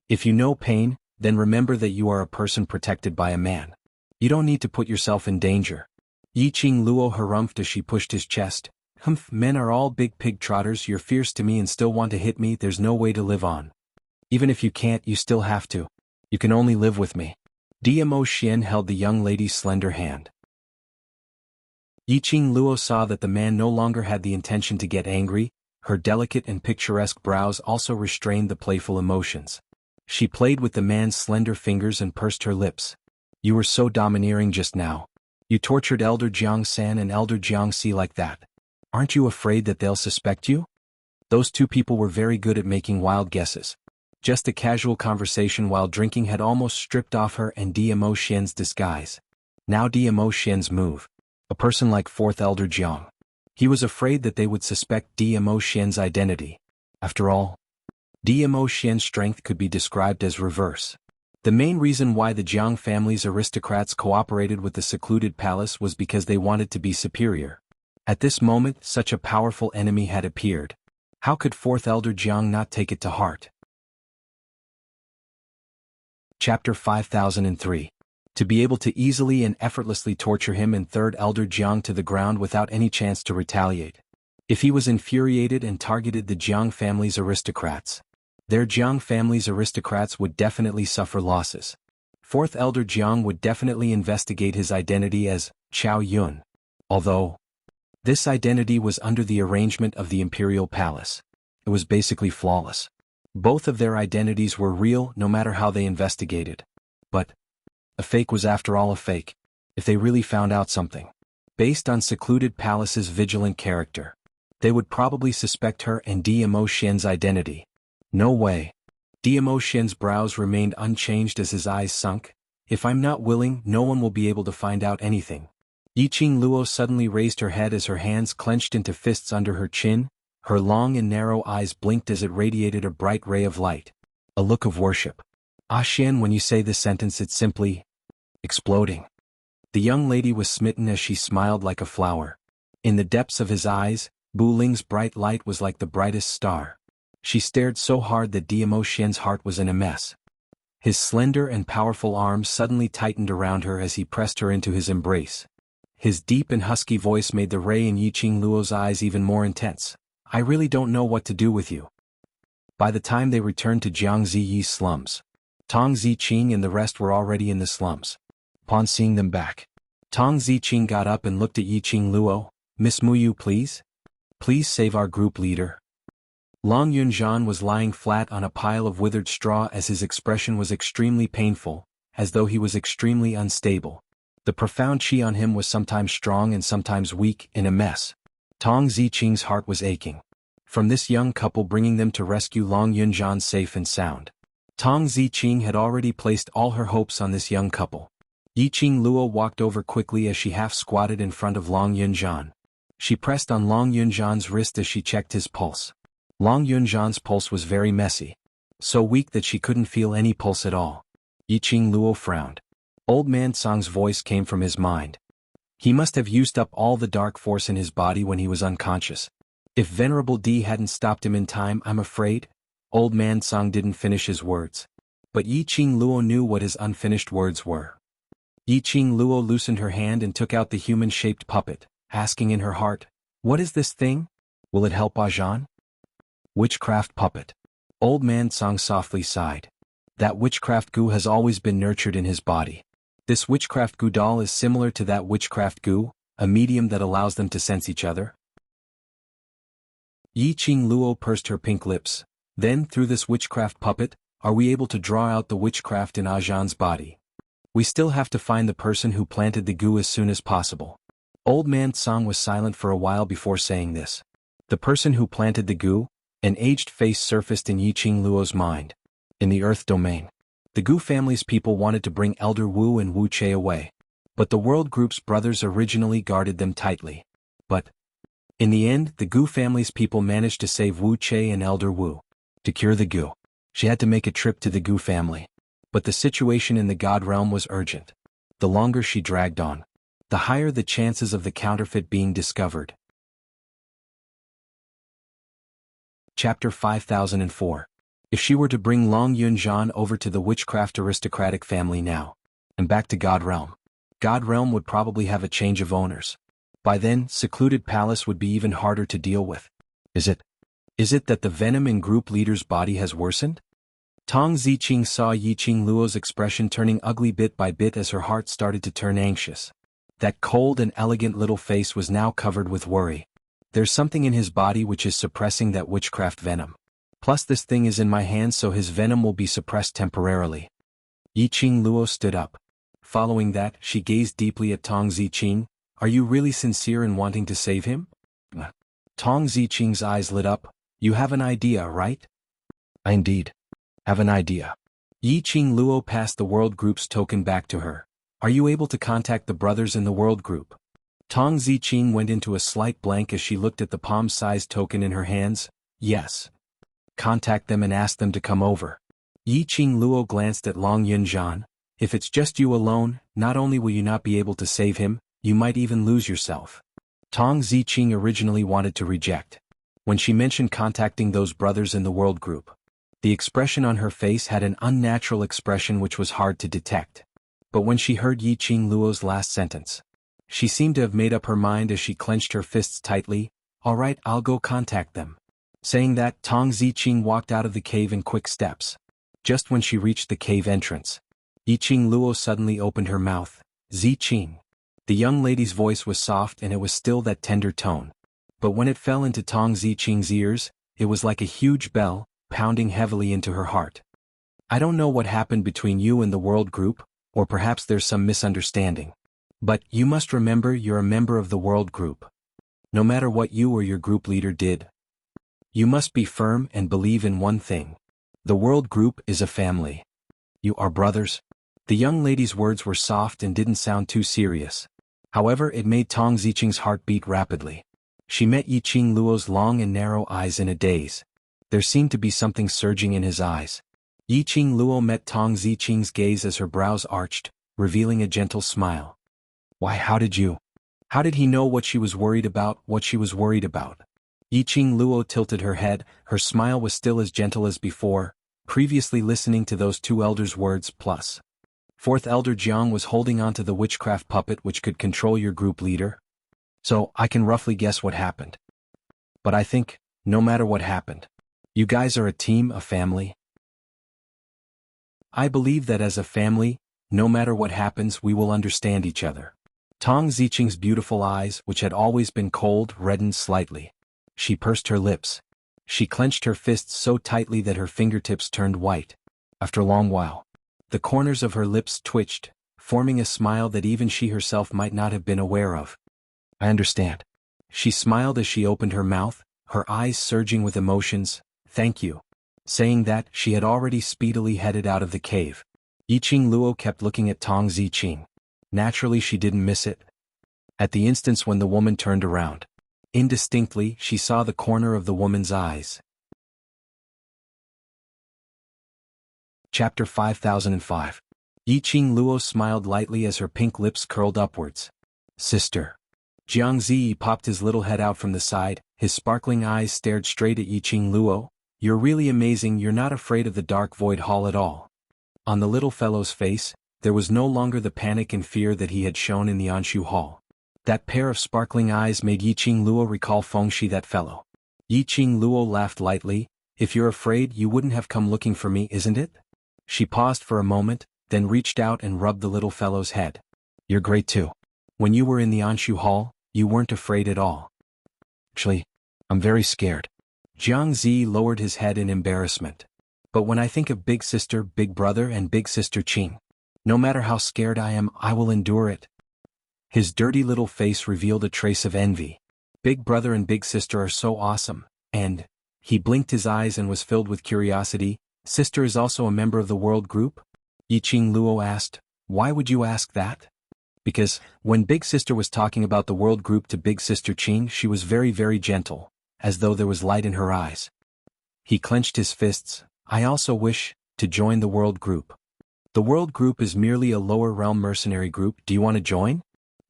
If you know pain, then remember that you are a person protected by a man. You don't need to put yourself in danger. Yiqing Luo harumphed as she pushed his chest. Humph, men are all big pig trotters. You're fierce to me and still want to hit me. There's no way to live on. Even if you can't, you still have to. You can only live with me. Dmo Xian held the young lady's slender hand. Yiqing Luo saw that the man no longer had the intention to get angry, her delicate and picturesque brows also restrained the playful emotions. She played with the man's slender fingers and pursed her lips. You were so domineering just now. You tortured Elder Jiangsan and Elder Jiangxi like that. Aren't you afraid that they'll suspect you? Those two people were very good at making wild guesses. Just a casual conversation while drinking had almost stripped off her and Dmo Xian's disguise. Now Dmo Xian's move. A person like Fourth Elder Jiang. He was afraid that they would suspect Dmo Xian's identity. After all, Dmo Xian's strength could be described as reverse. The main reason why the Jiang family's aristocrats cooperated with the secluded palace was because they wanted to be superior. At this moment, such a powerful enemy had appeared. How could Fourth Elder Jiang not take it to heart? Chapter 5003. To be able to easily and effortlessly torture him and Third Elder Jiang to the ground without any chance to retaliate. If he was infuriated and targeted the Jiang family's aristocrats, their Jiang family's aristocrats would definitely suffer losses. Fourth Elder Jiang would definitely investigate his identity as Xiaoyun, although this identity was under the arrangement of the imperial palace. It was basically flawless. Both of their identities were real no matter how they investigated. But a fake was after all a fake, if they really found out something. Based on secluded palace's vigilant character, they would probably suspect her and Dmo Xian's identity. No way. Dmo Xian's brows remained unchanged as his eyes sunk. If I'm not willing, no one will be able to find out anything. Yiqing Luo suddenly raised her head as her hands clenched into fists under her chin. Her long and narrow eyes blinked as it radiated a bright ray of light. A look of worship. Xian, when you say this sentence it's simply exploding. The young lady was smitten as she smiled like a flower. In the depths of his eyes, Bu Ling's bright light was like the brightest star. She stared so hard that Dmo Xian's heart was in a mess. His slender and powerful arms suddenly tightened around her as he pressed her into his embrace. His deep and husky voice made the ray in Yiqing Luo's eyes even more intense. I really don't know what to do with you. By the time they returned to Jiangzi Yi's slums, Tong Ziqing and the rest were already in the slums. Upon seeing them back, Tong Ziqing got up and looked at Yiqing Luo. Miss Muyu, please? Please save our group leader. Long Yunzhan was lying flat on a pile of withered straw as his expression was extremely painful, as though he was extremely unstable. The profound qi on him was sometimes strong and sometimes weak, in a mess. Tong Ziqing's heart was aching. From this young couple bringing them to rescue Long Yunzhan safe and sound. Tong Ziqing had already placed all her hopes on this young couple. Yiqing Luo walked over quickly as she half-squatted in front of Long Yunzhan. She pressed on Long Yunzhan's wrist as she checked his pulse. Long Yunzhan's pulse was very messy. So weak that she couldn't feel any pulse at all. Yiqing Luo frowned. Old Man Song's voice came from his mind. He must have used up all the dark force in his body when he was unconscious. If Venerable D hadn't stopped him in time, I'm afraid. Old Man Song didn't finish his words. But Yiqing Luo knew what his unfinished words were. Yiqing Luo loosened her hand and took out the human-shaped puppet, asking in her heart, what is this thing? Will it help Ajan? Witchcraft puppet. Old Man Song softly sighed. That witchcraft goo has always been nurtured in his body. This witchcraft goo doll is similar to that witchcraft goo, a medium that allows them to sense each other. Yiqing Luo pursed her pink lips. Then, through this witchcraft puppet, are we able to draw out the witchcraft in Ajan's body? We still have to find the person who planted the goo as soon as possible. Old Man Song was silent for a while before saying this. The person who planted the goo? An aged face surfaced in Yiqing Luo's mind. In the Earth domain, the Gu family's people wanted to bring Elder Wu and Wu Che away. But the World Group's brothers originally guarded them tightly. But in the end, the Gu family's people managed to save Wu Che and Elder Wu. To cure the Gu, she had to make a trip to the Gu family. But the situation in the God realm was urgent. The longer she dragged on, the higher the chances of the counterfeit being discovered. Chapter 5004. If she were to bring Long Yunzhan over to the witchcraft aristocratic family now, and back to God realm would probably have a change of owners. By then, secluded palace would be even harder to deal with. Is it that the venom in group leader's body has worsened? Tong Ziqing saw Yiqing Luo's expression turning ugly bit by bit as her heart started to turn anxious. That cold and elegant little face was now covered with worry. There's something in his body which is suppressing that witchcraft venom. Plus this thing is in my hands, so his venom will be suppressed temporarily. Yiqing Luo stood up. Following that, she gazed deeply at Tong Ziqing. Are you really sincere in wanting to save him? Tong Ziqing's eyes lit up. You have an idea, right? I indeed have an idea. Yiqing Luo passed the world group's token back to her. Are you able to contact the brothers in the world group? Tong Ziqing went into a slight blank as she looked at the palm-sized token in her hands. Yes. Contact them and ask them to come over. Yiqing Luo glanced at Long Yunzhan. If it's just you alone, not only will you not be able to save him, you might even lose yourself. Tong Ziqing originally wanted to reject. When she mentioned contacting those brothers in the world group, the expression on her face had an unnatural expression which was hard to detect. But when she heard Yiqing Luo's last sentence, she seemed to have made up her mind as she clenched her fists tightly. All right, I'll go contact them. Saying that, Tong Ziqing walked out of the cave in quick steps. Just when she reached the cave entrance, Yiqing Luo suddenly opened her mouth. Ziqing. The young lady's voice was soft and it was still that tender tone. But when it fell into Tong Ziqing's ears, it was like a huge bell, pounding heavily into her heart. I don't know what happened between you and the world group, or perhaps there's some misunderstanding. But you must remember you're a member of the world group. No matter what you or your group leader did, you must be firm and believe in one thing. The world group is a family. You are brothers. The young lady's words were soft and didn't sound too serious. However, it made Tong Ziqing's heart beat rapidly. She met Yiqing Luo's long and narrow eyes in a daze. There seemed to be something surging in his eyes. Yiqing Luo met Tong Ziqing's gaze as her brows arched, revealing a gentle smile. Why, how did he know what she was worried about, Yiqing Luo tilted her head, her smile was still as gentle as before, previously listening to those two elders' words plus. Fourth Elder Jiang was holding on to the witchcraft puppet which could control your group leader. So, I can roughly guess what happened. But I think, no matter what happened, you guys are a team, a family. I believe that as a family, no matter what happens we will understand each other. Tong Ziqing's beautiful eyes, which had always been cold, reddened slightly. She pursed her lips. She clenched her fists so tightly that her fingertips turned white. After a long while, the corners of her lips twitched, forming a smile that even she herself might not have been aware of. I understand. She smiled as she opened her mouth, her eyes surging with emotions. Thank you. Saying that, she had already speedily headed out of the cave. Yiqing Luo kept looking at Tong Ziqing. Naturally she didn't miss it. At the instant when the woman turned around, indistinctly she saw the corner of the woman's eyes. Chapter 5005. Yiqing Luo smiled lightly as her pink lips curled upwards. Sister. Jiangzi popped his little head out from the side, his sparkling eyes stared straight at Yiqing Luo. You're really amazing, you're not afraid of the dark void hall at all. On the little fellow's face, there was no longer the panic and fear that he had shown in the Anshu hall. That pair of sparkling eyes made Yiqing Luo recall Fengshi, that fellow. Yiqing Luo laughed lightly. If you're afraid, you wouldn't have come looking for me, isn't it? She paused for a moment, then reached out and rubbed the little fellow's head. You're great too. When you were in the Anshu hall, you weren't afraid at all. Actually, I'm very scared. Jiangzi lowered his head in embarrassment. But when I think of big sister, big brother and big sister Qing, no matter how scared I am, I will endure it. His dirty little face revealed a trace of envy. Big brother and big sister are so awesome, and, he blinked his eyes and was filled with curiosity. Sister is also a member of the world group? Yiqing Luo asked. Why would you ask that? Because, when big sister was talking about the world group to big sister Qing, she was very, very gentle, as though there was light in her eyes. He clenched his fists. I also wish to join the world group. The world group is merely a lower realm mercenary group. Do you want to join?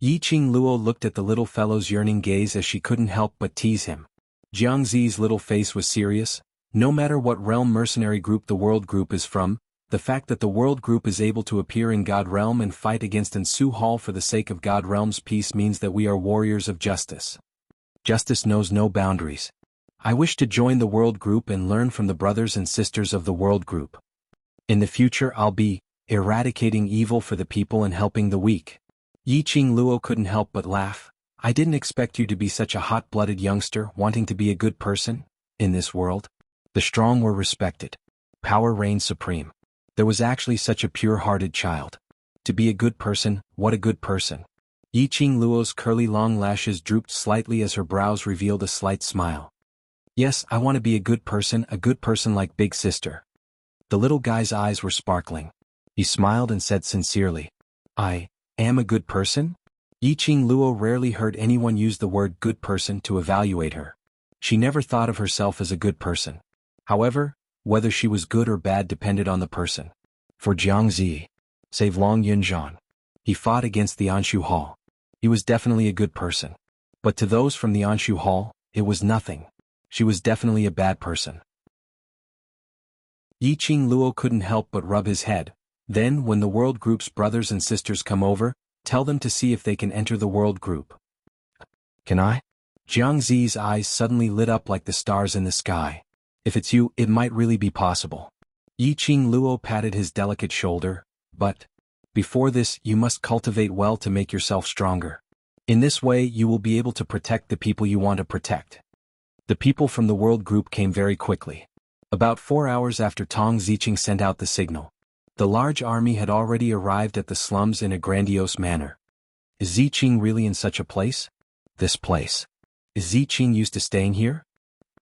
Yiqing Luo looked at the little fellow's yearning gaze as she couldn't help but tease him. Jiangzi's little face was serious. No matter what realm mercenary group the world group is from, the fact that the world group is able to appear in God Realm and fight against Ansu Hall for the sake of God Realm's peace means that we are warriors of justice. Justice knows no boundaries. I wish to join the world group and learn from the brothers and sisters of the world group. In the future I'll be eradicating evil for the people and helping the weak. Yiqing Luo couldn't help but laugh. I didn't expect you to be such a hot-blooded youngster wanting to be a good person. In this world, the strong were respected. Power reigned supreme. There was actually such a pure-hearted child. To be a good person, what a good person. Yiqing Luo's curly long lashes drooped slightly as her brows revealed a slight smile. Yes, I want to be a good person like Big Sister. The little guy's eyes were sparkling. He smiled and said sincerely, I am a good person? Yiqing Luo rarely heard anyone use the word good person to evaluate her. She never thought of herself as a good person. However, whether she was good or bad depended on the person. For Jiangzi, save Long Yunzhan, he fought against the Anshu Hall. He was definitely a good person. But to those from the Anshu Hall, it was nothing. She was definitely a bad person. Yiqing Luo couldn't help but rub his head. Then, when the world group's brothers and sisters come over, tell them to see if they can enter the world group. Can I? Jiangzi's eyes suddenly lit up like the stars in the sky. If it's you, it might really be possible. Yiqing Luo patted his delicate shoulder, but before this, you must cultivate well to make yourself stronger. In this way, you will be able to protect the people you want to protect. The people from the world group came very quickly. About 4 hours after Tong Ziqing sent out the signal, the large army had already arrived at the slums in a grandiose manner. Is Ziqing really in such a place? This place. Is Ziqing used to staying here?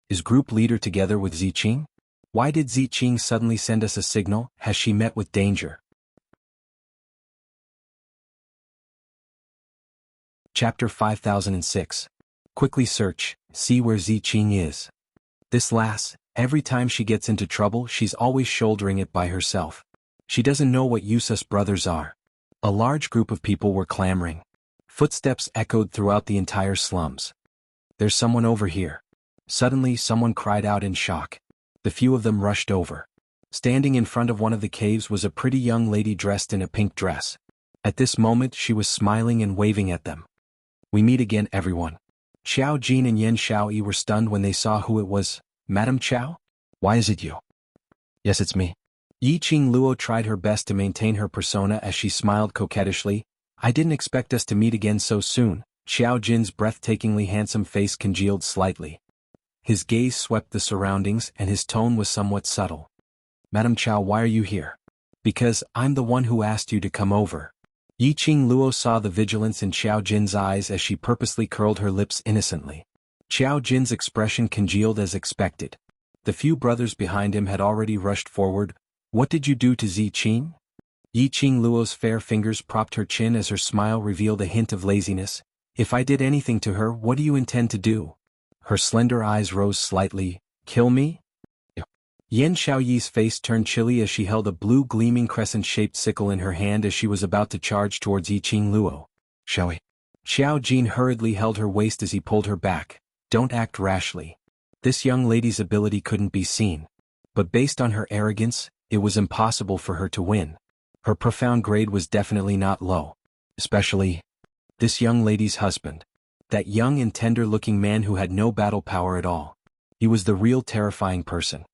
Is group leader together with Ziqing? Why did Ziqing suddenly send us a signal? Has she met with danger? Chapter 5006. Quickly search, see where Ziqing is. This lass, every time she gets into trouble she's always shouldering it by herself. She doesn't know what use us brothers are. A large group of people were clamoring. Footsteps echoed throughout the entire slums. There's someone over here. Suddenly someone cried out in shock. The few of them rushed over. Standing in front of one of the caves was a pretty young lady dressed in a pink dress. At this moment she was smiling and waving at them. We meet again, everyone. Xiao Jin and Yan Xiaoyi were stunned when they saw who it was. Madam Qiao? Why is it you? Yes, it's me. Yiqing Luo tried her best to maintain her persona as she smiled coquettishly. I didn't expect us to meet again so soon. Xiao Jin's breathtakingly handsome face congealed slightly. His gaze swept the surroundings and his tone was somewhat subtle. Madam Qiao, why are you here? Because I'm the one who asked you to come over. Yiqing Luo saw the vigilance in Xiao Jin's eyes as she purposely curled her lips innocently. Xiao Jin's expression congealed as expected. The few brothers behind him had already rushed forward. What did you do to Ziqing? Yiqing Luo's fair fingers propped her chin as her smile revealed a hint of laziness. If I did anything to her, what do you intend to do? Her slender eyes rose slightly. Kill me? Yan Xiaoyi's face turned chilly as she held a blue gleaming crescent-shaped sickle in her hand as she was about to charge towards Yiqing Luo. Xiaoyi. Xiao Jin hurriedly held her waist as he pulled her back. Don't act rashly. This young lady's ability couldn't be seen. But based on her arrogance, it was impossible for her to win. Her profound grade was definitely not low. Especially this young lady's husband. That young and tender-looking man who had no battle power at all. He was the real terrifying person.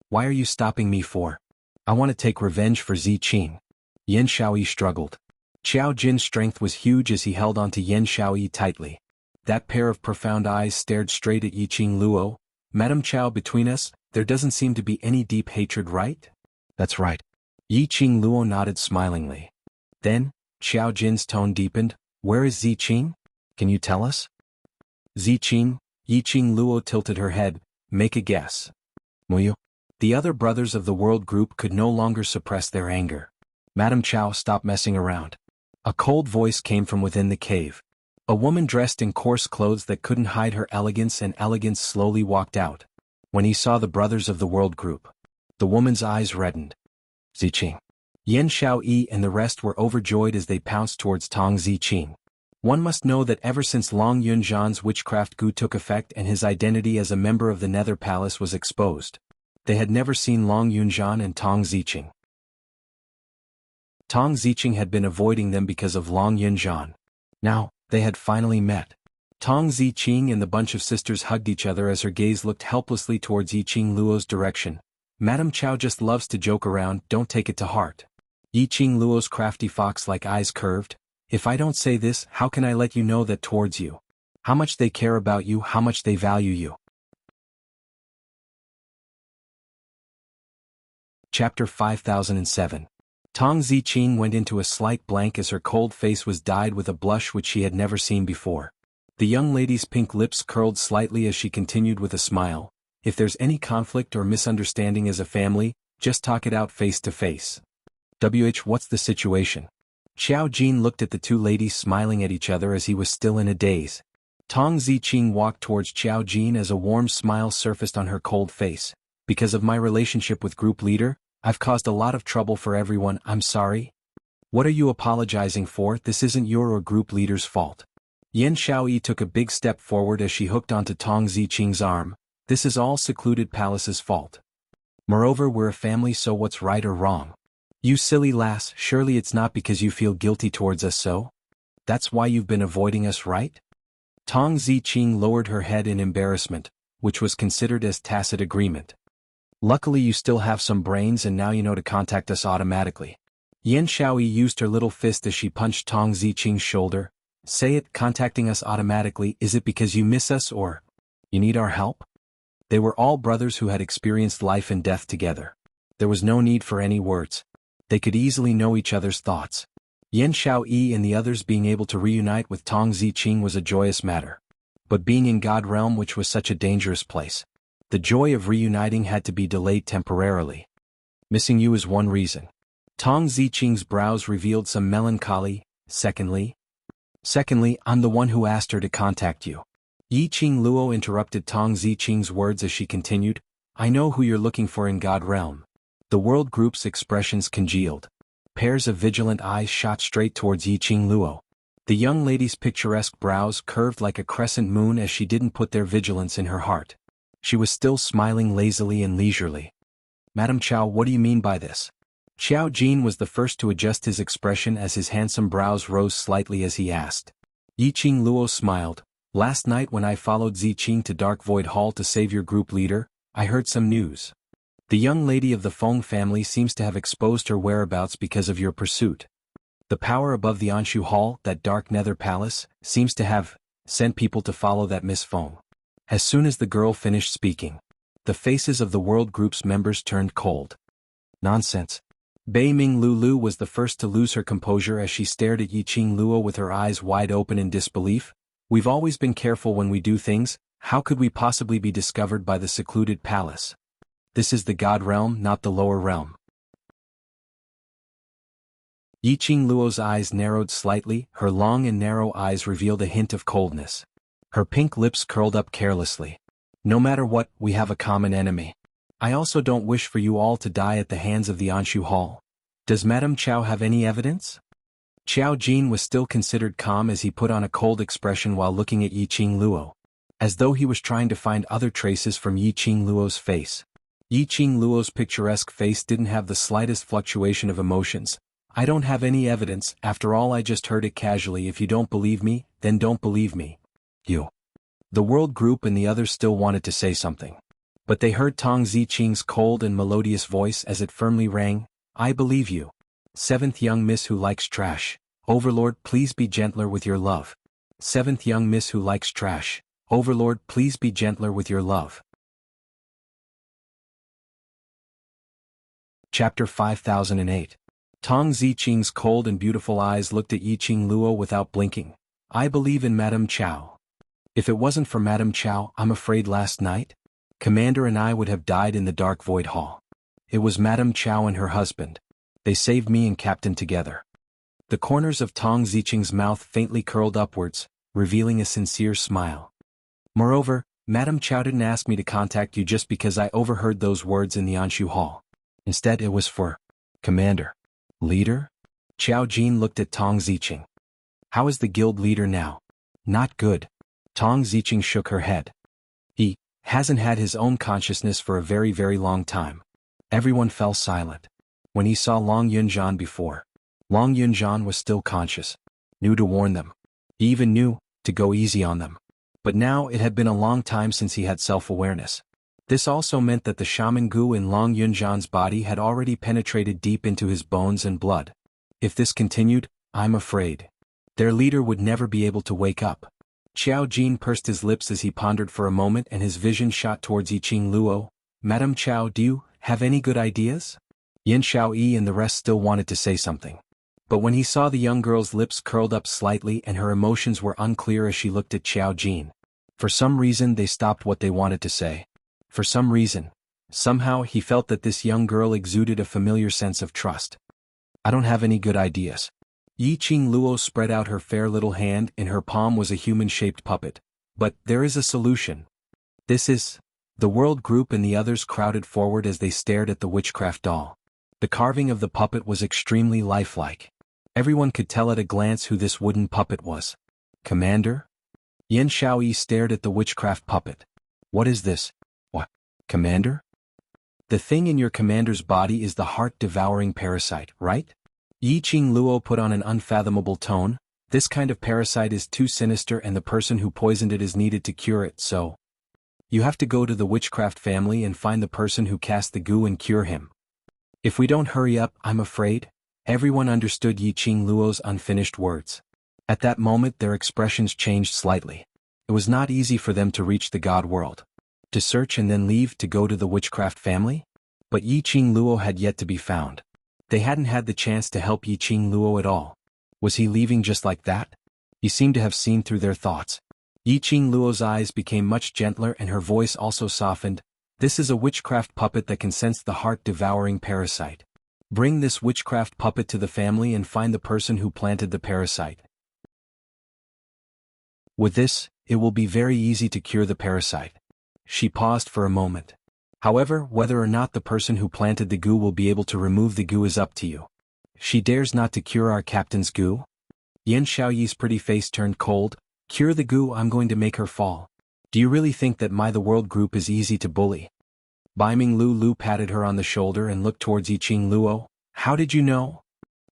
Why are you stopping me for? I want to take revenge for Ziqing. Yan Xiaoyi struggled. Xiao Jin's strength was huge as he held onto Yan Xiaoyi tightly. That pair of profound eyes stared straight at Yiqing Luo. Madam Qiao, between us, there doesn't seem to be any deep hatred, right? That's right. Yiqing Luo nodded smilingly. Then, Xiao Jin's tone deepened. Where is Ziqing? Can you tell us? Ziqing? Yiqing Luo tilted her head. Make a guess. Muyu? The other brothers of the world group could no longer suppress their anger. Madam Qiao, stop messing around. A cold voice came from within the cave. A woman dressed in coarse clothes that couldn't hide her elegance slowly walked out. When he saw the brothers of the world group, the woman's eyes reddened. Ziqing. Yan Xiaoyi and the rest were overjoyed as they pounced towards Tong Ziqing. One must know that ever since Long Yunzhan's witchcraft goo took effect and his identity as a member of the Nether Palace was exposed, they had never seen Long Yunzhan and Tong Ziqing. Tong Ziqing had been avoiding them because of Long Yunzhan. Now, they had finally met. Tong Ziqing and the bunch of sisters hugged each other as her gaze looked helplessly towards Yiqing Luo's direction. Madame Chow just loves to joke around, don't take it to heart. Yiqing Luo's crafty fox-like eyes curved. If I don't say this, how can I let you know that towards you? How much they care about you, how much they value you. Chapter 5007. Tong Ziqing went into a slight blank as her cold face was dyed with a blush which she had never seen before. The young lady's pink lips curled slightly as she continued with a smile. If there's any conflict or misunderstanding as a family, just talk it out face to face. What's the situation? Xiao Jin looked at the two ladies smiling at each other as he was still in a daze. Tong Ziqing walked towards Xiao Jin as a warm smile surfaced on her cold face. Because of my relationship with group leader, I've caused a lot of trouble for everyone, I'm sorry. What are you apologizing for? This isn't your or group leader's fault. Yan Xiaoyi took a big step forward as she hooked onto Tong Ziqing's arm. This is all Secluded Palace's fault. Moreover, we're a family, so what's right or wrong? You silly lass, surely it's not because you feel guilty towards us, so? That's why you've been avoiding us, right? Tong Ziqing lowered her head in embarrassment, which was considered as tacit agreement. Luckily you still have some brains and now you know to contact us automatically. Yan Xiaoyi used her little fist as she punched Tong Ziqing's shoulder. Say it, contacting us automatically, is it because you miss us or you need our help? They were all brothers who had experienced life and death together. There was no need for any words. They could easily know each other's thoughts. Yan Xiaoyi and the others being able to reunite with Tong Ziqing was a joyous matter. But being in God Realm, which was such a dangerous place, the joy of reuniting had to be delayed temporarily. Missing you is one reason. Tong Ziqing's brows revealed some melancholy. Secondly, I'm the one who asked her to contact you. Yiqing Luo interrupted Tong Ziqing's words as she continued. I know who you're looking for in God Realm. The world group's expressions congealed. Pairs of vigilant eyes shot straight towards Yiqing Luo. The young lady's picturesque brows curved like a crescent moon as she didn't put their vigilance in her heart. She was still smiling lazily and leisurely. Madame Chow, what do you mean by this? Xiao Jin was the first to adjust his expression as his handsome brows rose slightly as he asked. Yiqing Luo smiled. Last night when I followed Ziqing to Dark Void Hall to save your group leader, I heard some news. The young lady of the Feng family seems to have exposed her whereabouts because of your pursuit. The power above the Anshu Hall, that dark nether palace, seems to have sent people to follow that Miss Feng. As soon as the girl finished speaking, the faces of the world group's members turned cold. Nonsense. Bei Ming Lulu was the first to lose her composure as she stared at Yiqing Luo with her eyes wide open in disbelief. We've always been careful when we do things, how could we possibly be discovered by the Secluded Palace? This is the God Realm, not the lower realm. Yiqing Luo's eyes narrowed slightly, her long and narrow eyes revealed a hint of coldness. Her pink lips curled up carelessly. No matter what, we have a common enemy. I also don't wish for you all to die at the hands of the Anshu Hall. Does Madame Chow have any evidence? Xiao Jin was still considered calm as he put on a cold expression while looking at Yiqing Luo, as though he was trying to find other traces from Yiqing Luo's face. Yiqing Luo's picturesque face didn't have the slightest fluctuation of emotions. I don't have any evidence, after all I just heard it casually. If you don't believe me, then don't believe me. You. The world group and the others still wanted to say something. But they heard Tong Ziqing's cold and melodious voice as it firmly rang. I believe you. Seventh young miss who likes trash. Overlord, please be gentler with your love. Seventh young miss who likes trash. Overlord, please be gentler with your love. Chapter 5008. Tong Ziqing's cold and beautiful eyes looked at Yiqing Luo without blinking. I believe in Madame Chow. If it wasn't for Madame Chow, I'm afraid last night, Commander and I would have died in the Dark Void Hall. It was Madame Chow and her husband. They saved me and Captain together. The corners of Tong Ziqing's mouth faintly curled upwards, revealing a sincere smile. Moreover, Madame Chow didn't ask me to contact you just because I overheard those words in the Anshu Hall. Instead it was for Commander. Leader? Xiao Jin looked at Tong Ziqing. How is the guild leader now? Not good. Tong Ziqing shook her head. He hasn't had his own consciousness for a very, very long time. Everyone fell silent. When he saw Long Yunzhan before, Long Yunzhan was still conscious. Knew to warn them. He even knew to go easy on them. But now it had been a long time since he had self-awareness. This also meant that the shaman goo in Long Yunjian's body had already penetrated deep into his bones and blood. If this continued, I'm afraid their leader would never be able to wake up. Xiao Jin pursed his lips as he pondered for a moment, and his vision shot towards Yiqing Luo. Madame Chao, do you have any good ideas? Yin Xiaoyi and the rest still wanted to say something. But when he saw the young girl's lips curled up slightly and her emotions were unclear as she looked at Xiao Jin, for some reason they stopped what they wanted to say. For some reason, somehow he felt that this young girl exuded a familiar sense of trust. I don't have any good ideas. Yiqing Luo spread out her fair little hand. In her palm was a human-shaped puppet. But there is a solution. This is... The world group and the others crowded forward as they stared at the witchcraft doll. The carving of the puppet was extremely lifelike. Everyone could tell at a glance who this wooden puppet was. Commander? Yin Xiaoyi stared at the witchcraft puppet. What is this? What? Commander? The thing in your commander's body is the heart-devouring parasite, right? Yiqing Luo put on an unfathomable tone. This kind of parasite is too sinister and the person who poisoned it is needed to cure it, so you have to go to the witchcraft family and find the person who cast the goo and cure him. If we don't hurry up, I'm afraid. Everyone understood Yiqing Luo's unfinished words. At that moment their expressions changed slightly. It was not easy for them to reach the god world. To search and then leave to go to the witchcraft family? But Yiqing Luo had yet to be found. They hadn't had the chance to help Yiqing Luo at all. Was he leaving just like that? He seemed to have seen through their thoughts. Yiqing Luo's eyes became much gentler and her voice also softened. This is a witchcraft puppet that can sense the heart-devouring parasite. Bring this witchcraft puppet to the family and find the person who planted the parasite. With this, it will be very easy to cure the parasite. She paused for a moment. However, whether or not the person who planted the goo will be able to remove the goo is up to you. She dares not to cure our captain's goo? Yin Xiaoyi's pretty face turned cold. Cure the goo, I'm going to make her fall. Do you really think that the world group is easy to bully? Baiming Lu patted her on the shoulder and looked towards Yiqing Luo. How did you know?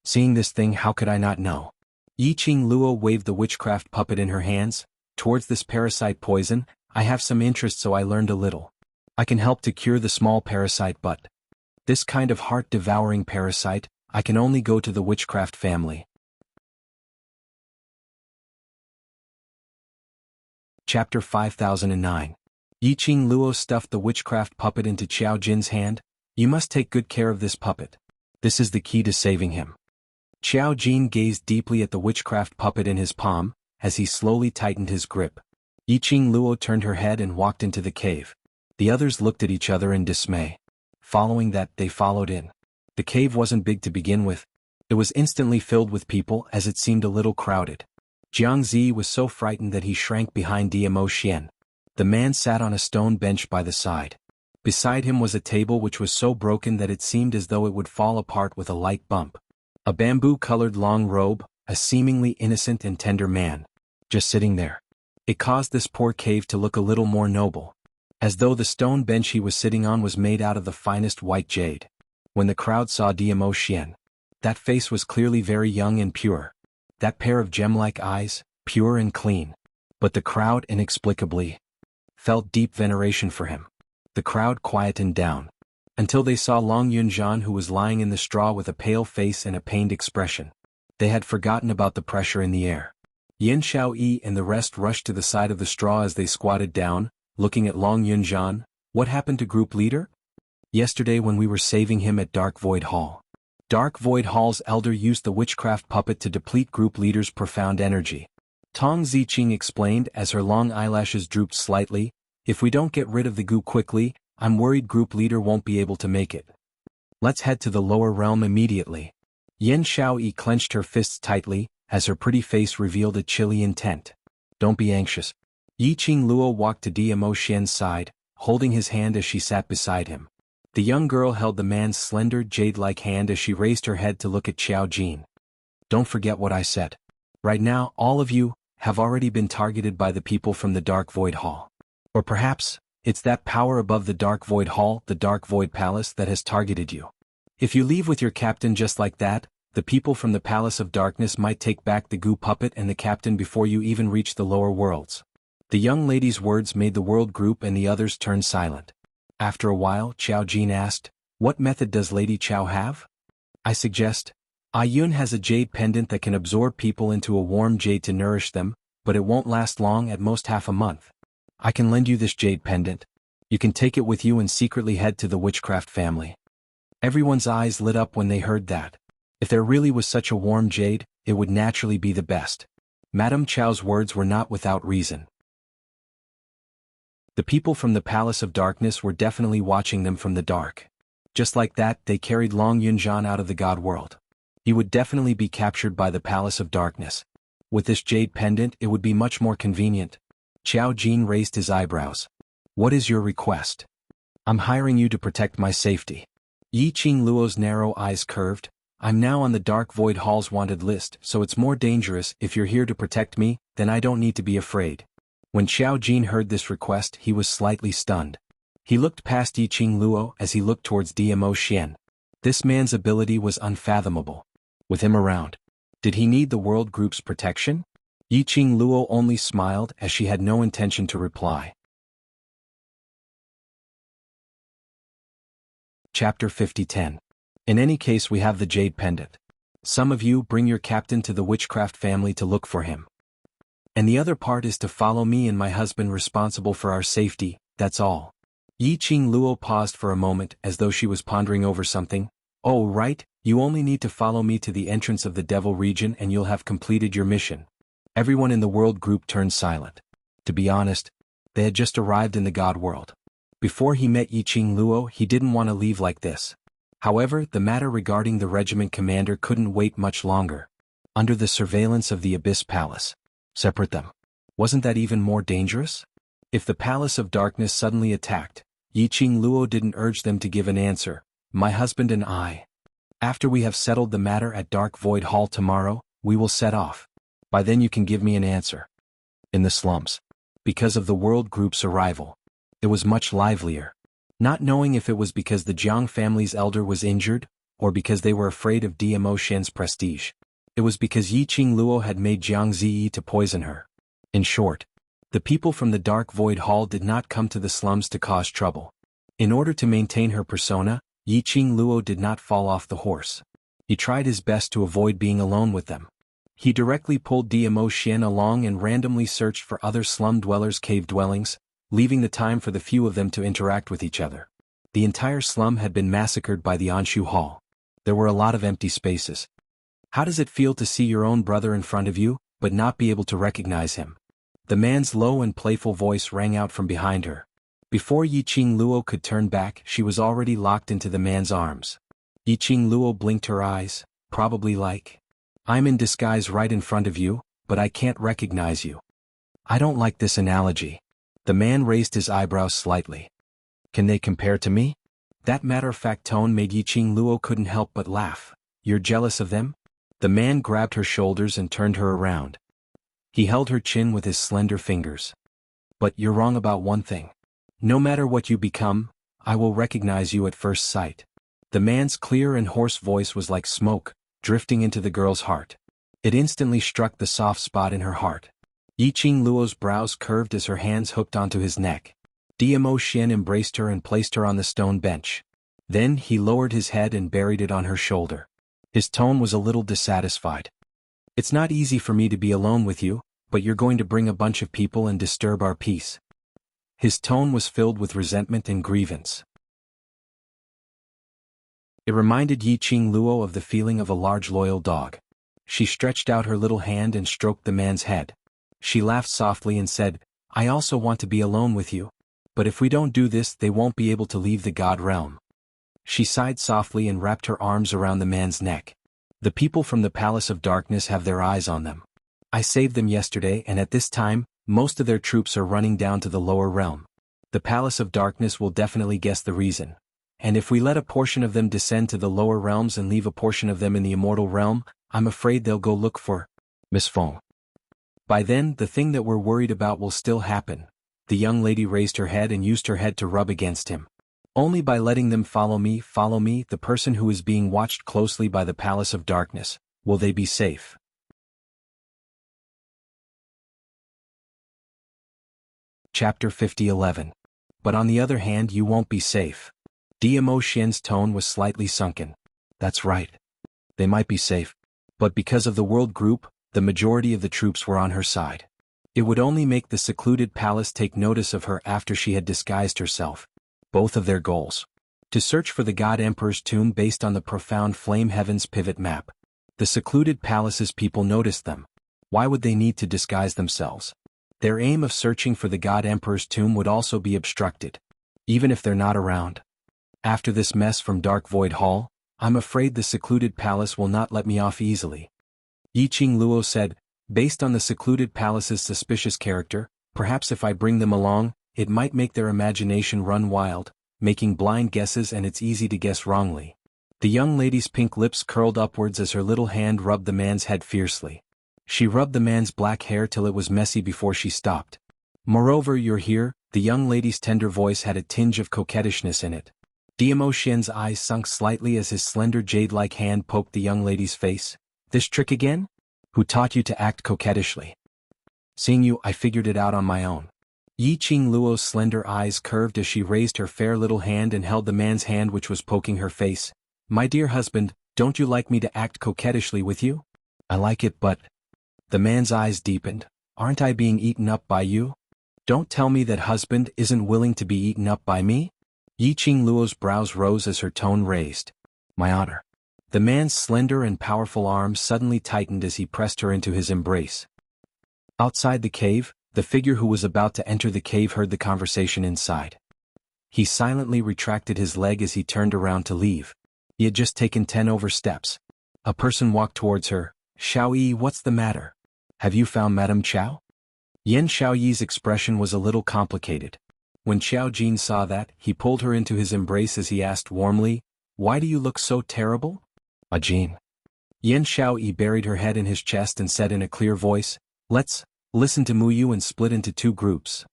Seeing this thing, how could I not know? Yiqing Luo waved the witchcraft puppet in her hands. Towards this parasite poison, I have some interest, so I learned a little. I can help to cure the small parasite, but this kind of heart-devouring parasite, I can only go to the witchcraft family. Chapter 5009. Yiqing Luo stuffed the witchcraft puppet into Xiao Jin's hand. You must take good care of this puppet. This is the key to saving him. Xiao Jin gazed deeply at the witchcraft puppet in his palm, as he slowly tightened his grip. Yiqing Luo turned her head and walked into the cave. The others looked at each other in dismay. Following that, they followed in. The cave wasn't big to begin with. It was instantly filled with people as it seemed a little crowded. Jiangzi was so frightened that he shrank behind Diamo Xian. The man sat on a stone bench by the side. Beside him was a table which was so broken that it seemed as though it would fall apart with a light bump. A bamboo-colored long robe, a seemingly innocent and tender man, just sitting there. It caused this poor cave to look a little more noble, as though the stone bench he was sitting on was made out of the finest white jade. When the crowd saw Diamo Xian, that face was clearly very young and pure. That pair of gem-like eyes, pure and clean. But the crowd inexplicably felt deep veneration for him. The crowd quietened down, until they saw Long Yunjian, who was lying in the straw with a pale face and a pained expression. They had forgotten about the pressure in the air. Yin Xiaoyi and the rest rushed to the side of the straw as they squatted down, looking at Long Yunjian. What happened to group leader? Yesterday when we were saving him at Dark Void Hall. Dark Void Hall's elder used the witchcraft puppet to deplete group leader's profound energy. Tong Ziqing explained as her long eyelashes drooped slightly. If we don't get rid of the goo quickly, I'm worried group leader won't be able to make it. Let's head to the lower realm immediately. Yin Xiaoyi clenched her fists tightly, as her pretty face revealed a chilly intent. Don't be anxious. Yiqing Luo walked to Diamo Xian's side, holding his hand as she sat beside him. The young girl held the man's slender, jade-like hand as she raised her head to look at Xiao Jin. Don't forget what I said. Right now, all of you have already been targeted by the people from the Dark Void Hall. Or perhaps, it's that power above the Dark Void Hall, the Dark Void Palace, that has targeted you. If you leave with your captain just like that, the people from the Palace of Darkness might take back the goo puppet and the captain before you even reach the lower worlds. The young lady's words made the world group and the others turn silent. After a while, Xiao Jin asked, "What method does Lady Qiao have?" "I suggest. Yun has a jade pendant that can absorb people into a warm jade to nourish them, but it won't last long, at most half a month. I can lend you this jade pendant. You can take it with you and secretly head to the witchcraft family." Everyone's eyes lit up when they heard that. If there really was such a warm jade, it would naturally be the best. Madame Qiao's words were not without reason. The people from the Palace of Darkness were definitely watching them from the dark. Just like that, they carried Long Yunjian out of the god world. He would definitely be captured by the Palace of Darkness. With this jade pendant, it would be much more convenient. Xiao Jin raised his eyebrows. "What is your request?" "I'm hiring you to protect my safety." Yi Qing Luo's narrow eyes curved. "I'm now on the Dark Void Hall's wanted list, so it's more dangerous. If you're here to protect me, then I don't need to be afraid." When Xiao Jin heard this request, he was slightly stunned. He looked past Yi Qing Luo as he looked towards Dmo Xian. This man's ability was unfathomable. With him around, did he need the world group's protection? Yi Qing Luo only smiled as she had no intention to reply. Chapter 50:10. In any case, we have the jade pendant. Some of you bring your captain to the witchcraft family to look for him. And the other part is to follow me and my husband, responsible for our safety, that's all. Yi Qing Luo paused for a moment as though she was pondering over something. "Oh right, you only need to follow me to the entrance of the Devil region and you'll have completed your mission." Everyone in the world group turned silent. To be honest, they had just arrived in the god world. Before he met Yi Qing Luo, he didn't want to leave like this. However, the matter regarding the regiment commander couldn't wait much longer. Under the surveillance of the Abyss Palace. Separate them. Wasn't that even more dangerous? If the Palace of Darkness suddenly attacked, Yi Qing Luo didn't urge them to give an answer. "My husband and I. After we have settled the matter at Dark Void Hall tomorrow, we will set off. By then you can give me an answer." In the slums. Because of the world group's arrival, it was much livelier. Not knowing if it was because the Jiang family's elder was injured, or because they were afraid of Dmo Xian's prestige. It was because Yi Qing Luo had made Jiang Ziyi to poison her. In short, the people from the Dark Void Hall did not come to the slums to cause trouble. In order to maintain her persona, Yi Qing Luo did not fall off the horse. He tried his best to avoid being alone with them. He directly pulled Dmo Xian along and randomly searched for other slum dwellers' cave dwellings, leaving the time for the few of them to interact with each other. The entire slum had been massacred by the Anshu Hall. There were a lot of empty spaces. How does it feel to see your own brother in front of you, but not be able to recognize him? The man's low and playful voice rang out from behind her. Before Yi Qing Luo could turn back, she was already locked into the man's arms. Yi Qing Luo blinked her eyes, probably like, "I'm in disguise right in front of you, but I can't recognize you." "I don't like this analogy." The man raised his eyebrows slightly. "Can they compare to me?" That matter-of-fact tone made Yi Qing Luo couldn't help but laugh. "You're jealous of them?" The man grabbed her shoulders and turned her around. He held her chin with his slender fingers. "But you're wrong about one thing. No matter what you become, I will recognize you at first sight." The man's clear and hoarse voice was like smoke, drifting into the girl's heart. It instantly struck the soft spot in her heart. Yi Qing Luo's brows curved as her hands hooked onto his neck. Dmo Xian embraced her and placed her on the stone bench. Then he lowered his head and buried it on her shoulder. His tone was a little dissatisfied. "It's not easy for me to be alone with you, but you're going to bring a bunch of people and disturb our peace." His tone was filled with resentment and grievance. It reminded Yi Qing Luo of the feeling of a large loyal dog. She stretched out her little hand and stroked the man's head. She laughed softly and said, "I also want to be alone with you. But if we don't do this, they won't be able to leave the god realm." She sighed softly and wrapped her arms around the man's neck. "The people from the Palace of Darkness have their eyes on them. I saved them yesterday, and at this time, most of their troops are running down to the lower realm. The Palace of Darkness will definitely guess the reason. And if we let a portion of them descend to the lower realms and leave a portion of them in the immortal realm, I'm afraid they'll go look for Miss Feng. By then, the thing that we're worried about will still happen." The young lady raised her head and used her head to rub against him. "Only by letting them follow me, the person who is being watched closely by the Palace of Darkness, will they be safe." Chapter 50:11. But on the other hand, you won't be safe. Dmo Xian's tone was slightly sunken. That's right. They might be safe. But because of the world group, the majority of the troops were on her side. It would only make the secluded palace take notice of her after she had disguised herself. Both of their goals. To search for the God Emperor's tomb based on the profound flame heavens pivot map. The secluded palace's people noticed them. Why would they need to disguise themselves? Their aim of searching for the God Emperor's tomb would also be obstructed. Even if they're not around. After this mess from Dark Void Hall, I'm afraid the secluded palace will not let me off easily. Yiqing Luo said, based on the secluded palace's suspicious character, perhaps if I bring them along, it might make their imagination run wild, making blind guesses, and it's easy to guess wrongly. The young lady's pink lips curled upwards as her little hand rubbed the man's head fiercely. She rubbed the man's black hair till it was messy before she stopped. Moreover, you're here. The young lady's tender voice had a tinge of coquettishness in it. Dmo Xian's eyes sunk slightly as his slender jade-like hand poked the young lady's face. This trick again? Who taught you to act coquettishly? Seeing you, I figured it out on my own. Yiqing Luo's slender eyes curved as she raised her fair little hand and held the man's hand which was poking her face. My dear husband, don't you like me to act coquettishly with you? I like it, but... The man's eyes deepened. Aren't I being eaten up by you? Don't tell me that husband isn't willing to be eaten up by me? Yiqing Luo's brows rose as her tone raised. My honor. The man's slender and powerful arms suddenly tightened as he pressed her into his embrace. Outside the cave, the figure who was about to enter the cave heard the conversation inside. He silently retracted his leg as he turned around to leave. He had just taken 10 steps. A person walked towards her. Xiaoyi, what's the matter? Have you found Madame Qiao? Yan Xiaoyi's expression was a little complicated. When Qiao Jin saw that, he pulled her into his embrace as he asked warmly, why do you look so terrible? Jin. Yan Xiaoyi buried her head in his chest and said in a clear voice, let's listen to Muyu and split into 2 groups.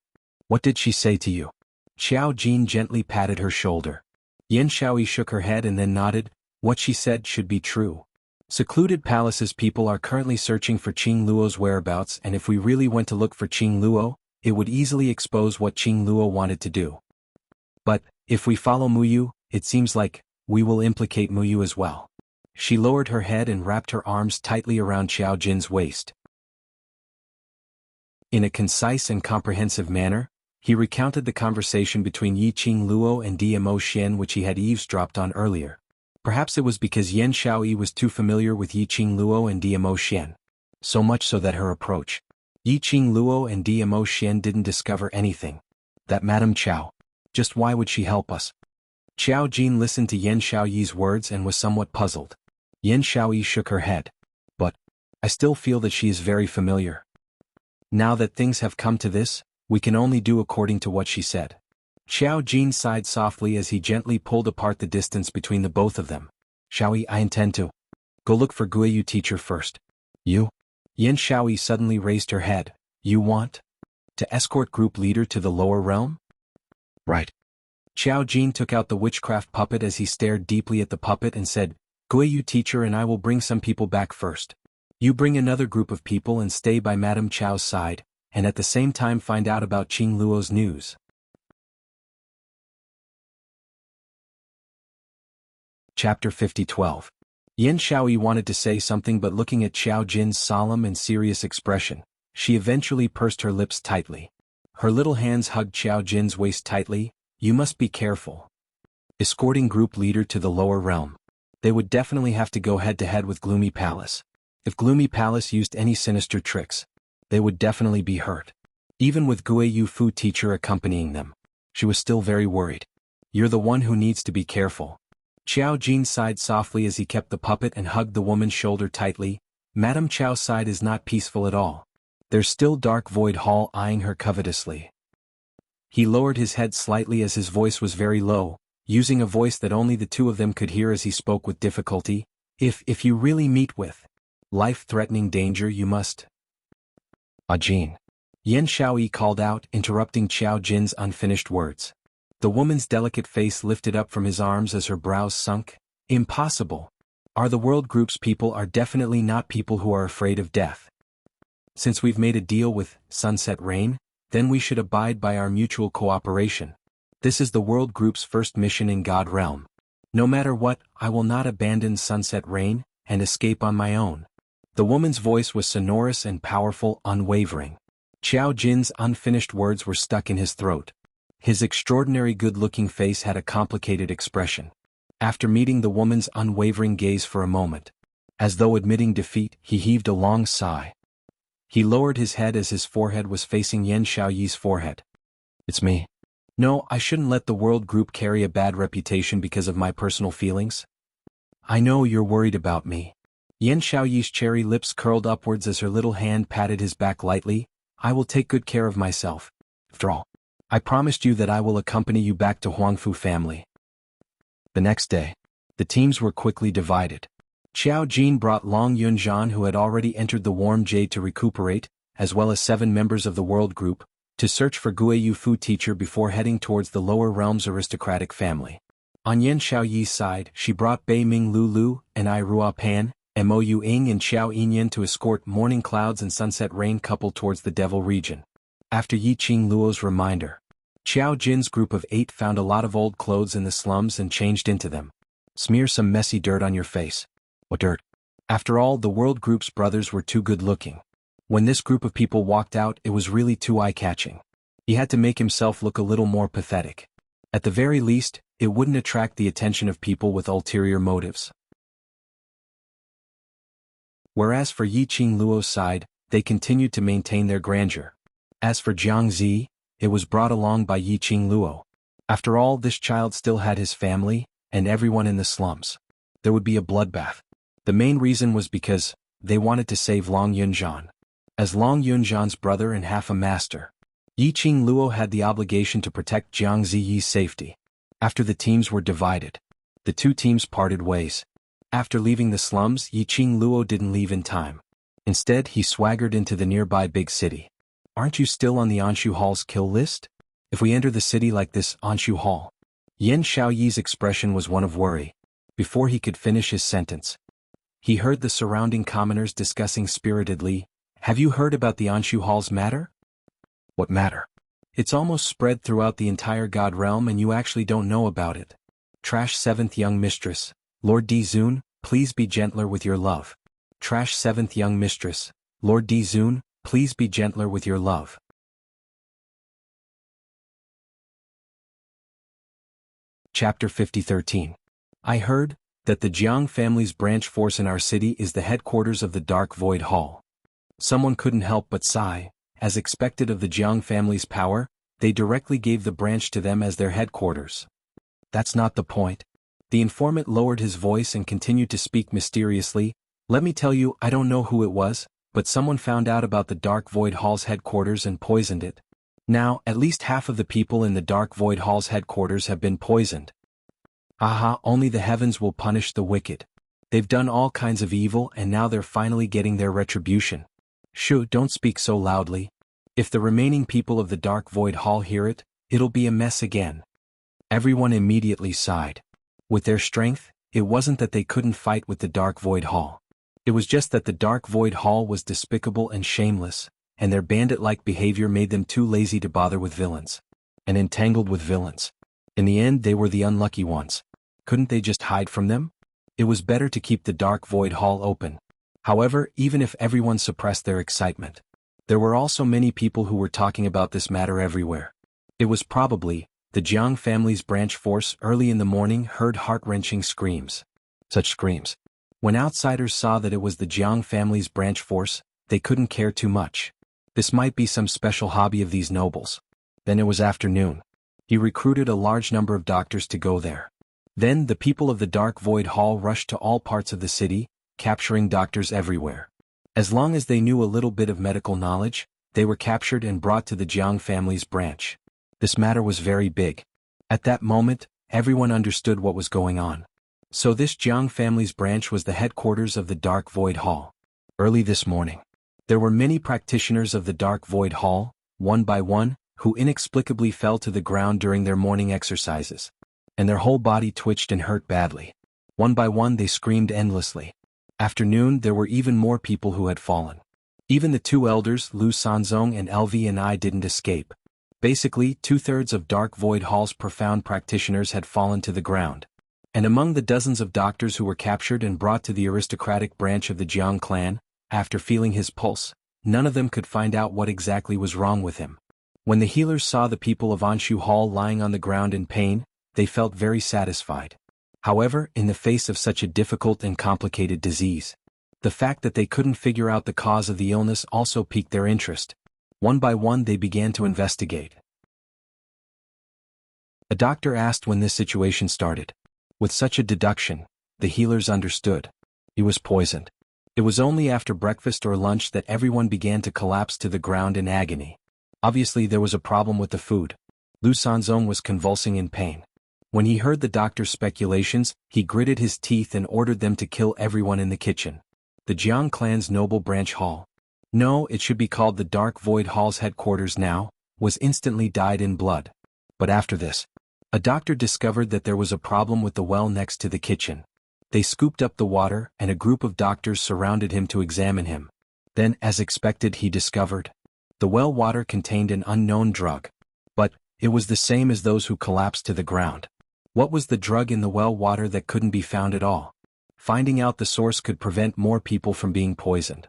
What did she say to you? Qiao Jin gently patted her shoulder. Yan Xiaoyi shook her head and then nodded. What she said should be true. Secluded Palace's people are currently searching for Qing Luo's whereabouts, and if we really went to look for Qing Luo, it would easily expose what Qing Luo wanted to do. But, if we follow Muyu, it seems like we will implicate Muyu as well. She lowered her head and wrapped her arms tightly around Qiao Jin's waist. In a concise and comprehensive manner, he recounted the conversation between Yiqing Luo and Dmo Xian which he had eavesdropped on earlier. Perhaps it was because Yan Xiaoyi was too familiar with Yiqing Luo and Dmo Xian. So much so that her approach. Yiqing Luo and Dmo Xian didn't discover anything. That Madame Qiao. Just why would she help us? Qiao Jin listened to Yan Xiaoyi's words and was somewhat puzzled. Yan Xiaoyi shook her head. But, I still feel that she is very familiar. Now that things have come to this, we can only do according to what she said. Qiao Jin sighed softly as he gently pulled apart the distance between the both of them. Xiaoyi, I intend to go look for Guiyu teacher first. You? Yan Xiaoyi suddenly raised her head. You want to escort group leader to the lower realm? Right. Qiao Jin took out the witchcraft puppet as he stared deeply at the puppet and said, Guiyu teacher and I will bring some people back first. You bring another group of people and stay by Madame Qiao's side, and at the same time find out about Qing Luo's news. Chapter 50:12. Yan Xiaoyi wanted to say something, but looking at Qiao Jin's solemn and serious expression, she eventually pursed her lips tightly. Her little hands hugged Qiao Jin's waist tightly. You must be careful. Escorting group leader to the lower realm. They would definitely have to go head-to-head with Gloomy Palace. If Gloomy Palace used any sinister tricks, they would definitely be hurt. Even with Guiyu Fu teacher accompanying them, she was still very worried. You're the one who needs to be careful. Qiao Jin sighed softly as he kept the puppet and hugged the woman's shoulder tightly. Madame Qiao's side is not peaceful at all. There's still Dark Void Hall eyeing her covetously. He lowered his head slightly as his voice was very low, using a voice that only the two of them could hear as he spoke with difficulty. If you really meet with life-threatening danger, you must. Jin. Yan Xiaoyi called out, interrupting Qiao Jin's unfinished words. The woman's delicate face lifted up from his arms as her brows sunk. Impossible. The world group's people are definitely not people who are afraid of death. Since we've made a deal with Sunset Rain, then we should abide by our mutual cooperation. This is the World Group's first mission in God Realm. No matter what, I will not abandon Sunset Rain and escape on my own. The woman's voice was sonorous and powerful, unwavering. Xiao Jin's unfinished words were stuck in his throat. His extraordinary good-looking face had a complicated expression. After meeting the woman's unwavering gaze for a moment, as though admitting defeat, he heaved a long sigh. He lowered his head as his forehead was facing Yan Xiaoyi's forehead. It's me. No, I shouldn't let the World Group carry a bad reputation because of my personal feelings. I know you're worried about me. Yan Xiaoyi's cherry lips curled upwards as her little hand patted his back lightly. I will take good care of myself. After all, I promised you that I will accompany you back to Huangfu family. The next day, the teams were quickly divided. Xiao Jin brought Long Yunzhan, who had already entered the warm jade to recuperate, as well as 7 members of the World Group, to search for Guiyu Fu teacher before heading towards the lower realms aristocratic family. On Yan Xiaoyi's side, she brought Bei Ming Lulu and Ai Rua Pan, Mou Ying and Xiao Yinyan to escort Morning Clouds and Sunset Rain couple towards the Devil region. After Yiqing Luo's reminder, Xiao Jin's group of 8 found a lot of old clothes in the slums and changed into them. Smear some messy dirt on your face. What dirt? After all, the World Group's brothers were too good-looking. When this group of people walked out, it was really too eye-catching. He had to make himself look a little more pathetic. At the very least, it wouldn't attract the attention of people with ulterior motives. Whereas for Yiqing Luo's side, they continued to maintain their grandeur. As for Jiangzi, it was brought along by Yiqing Luo. After all, this child still had his family, and everyone in the slums. There would be a bloodbath. The main reason was because they wanted to save Long Yunzhan. As Long Yunzhan's brother and half a master, Yiqing Luo had the obligation to protect Jiang Ziyi's safety. After the teams were divided, the 2 teams parted ways. After leaving the slums, Yiqing Luo didn't leave in time. Instead, he swaggered into the nearby big city. Aren't you still on the Anshu Hall's kill list? If we enter the city like this, Anshu Hall. Yan Xiaoyi's expression was one of worry. Before he could finish his sentence, he heard the surrounding commoners discussing spiritedly, "Have you heard about the Anshu Hall's matter?" "What matter?" "It's almost spread throughout the entire God realm and you actually don't know about it. Trash 7th young mistress, Lord Dizun, please be gentler with your love. Trash 7th young mistress, Lord Dizun, please be gentler with your love." Chapter 50-13. I heard that the Jiang family's branch force in our city is the headquarters of the Dark Void Hall. Someone couldn't help but sigh. As expected of the Jiang family's power, they directly gave the branch to them as their headquarters. That's not the point. The informant lowered his voice and continued to speak mysteriously. Let me tell you, I don't know who it was, but someone found out about the Dark Void Hall's headquarters and poisoned it. Now, at least half of the people in the Dark Void Hall's headquarters have been poisoned. Aha, only the heavens will punish the wicked. They've done all kinds of evil and now they're finally getting their retribution. Shoo, don't speak so loudly. If the remaining people of the Dark Void Hall hear it, it'll be a mess again. Everyone immediately sighed. With their strength, it wasn't that they couldn't fight with the Dark Void Hall. It was just that the Dark Void Hall was despicable and shameless, and their bandit-like behavior made them too lazy to bother with villains. And entangled with villains. In the end, they were the unlucky ones. Couldn't they just hide from them? It was better to keep the Dark Void Hall open. However, even if everyone suppressed their excitement, there were also many people who were talking about this matter everywhere. It was probably the Jiang family's branch force early in the morning heard heart-wrenching screams. Such screams. When outsiders saw that it was the Jiang family's branch force, they couldn't care too much. This might be some special hobby of these nobles. Then it was afternoon. He recruited a large number of doctors to go there. Then the people of the Dark Void Hall rushed to all parts of the city, capturing doctors everywhere. As long as they knew a little bit of medical knowledge, they were captured and brought to the Jiang family's branch. This matter was very big. At that moment, everyone understood what was going on. So this Jiang family's branch was the headquarters of the Dark Void Hall. Early this morning, there were many practitioners of the Dark Void Hall, one by one, who inexplicably fell to the ground during their morning exercises. And their whole body twitched and hurt badly. One by one they screamed endlessly. After noon there were even more people who had fallen. Even the 2 elders, Lu Sanzong and LV and I didn't escape. Basically, 2/3 of Dark Void Hall's profound practitioners had fallen to the ground. And among the dozens of doctors who were captured and brought to the aristocratic branch of the Jiang clan, after feeling his pulse, none of them could find out what exactly was wrong with him. When the healers saw the people of Anshu Hall lying on the ground in pain, they felt very satisfied. However, in the face of such a difficult and complicated disease, the fact that they couldn't figure out the cause of the illness also piqued their interest. One by one they began to investigate. A doctor asked when this situation started. With such a deduction, the healers understood. He was poisoned. It was only after breakfast or lunch that everyone began to collapse to the ground in agony. Obviously there was a problem with the food. Lu Sanzong was convulsing in pain. When he heard the doctor's speculations, he gritted his teeth and ordered them to kill everyone in the kitchen. The Jiang clan's noble branch hall. No, it should be called the Dark Void Hall's headquarters now, was instantly dyed in blood. But after this, a doctor discovered that there was a problem with the well next to the kitchen. They scooped up the water and a group of doctors surrounded him to examine him. Then, as expected, he discovered the well water contained an unknown drug. But it was the same as those who collapsed to the ground. What was the drug in the well water that couldn't be found at all? Finding out the source could prevent more people from being poisoned.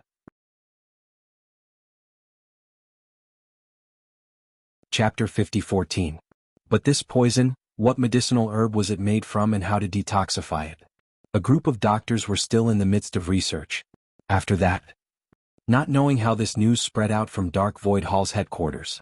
Chapter 50:14. But this poison, what medicinal herb was it made from and how to detoxify it? A group of doctors were still in the midst of research. After that, not knowing how this news spread out from Dark Void Hall's headquarters.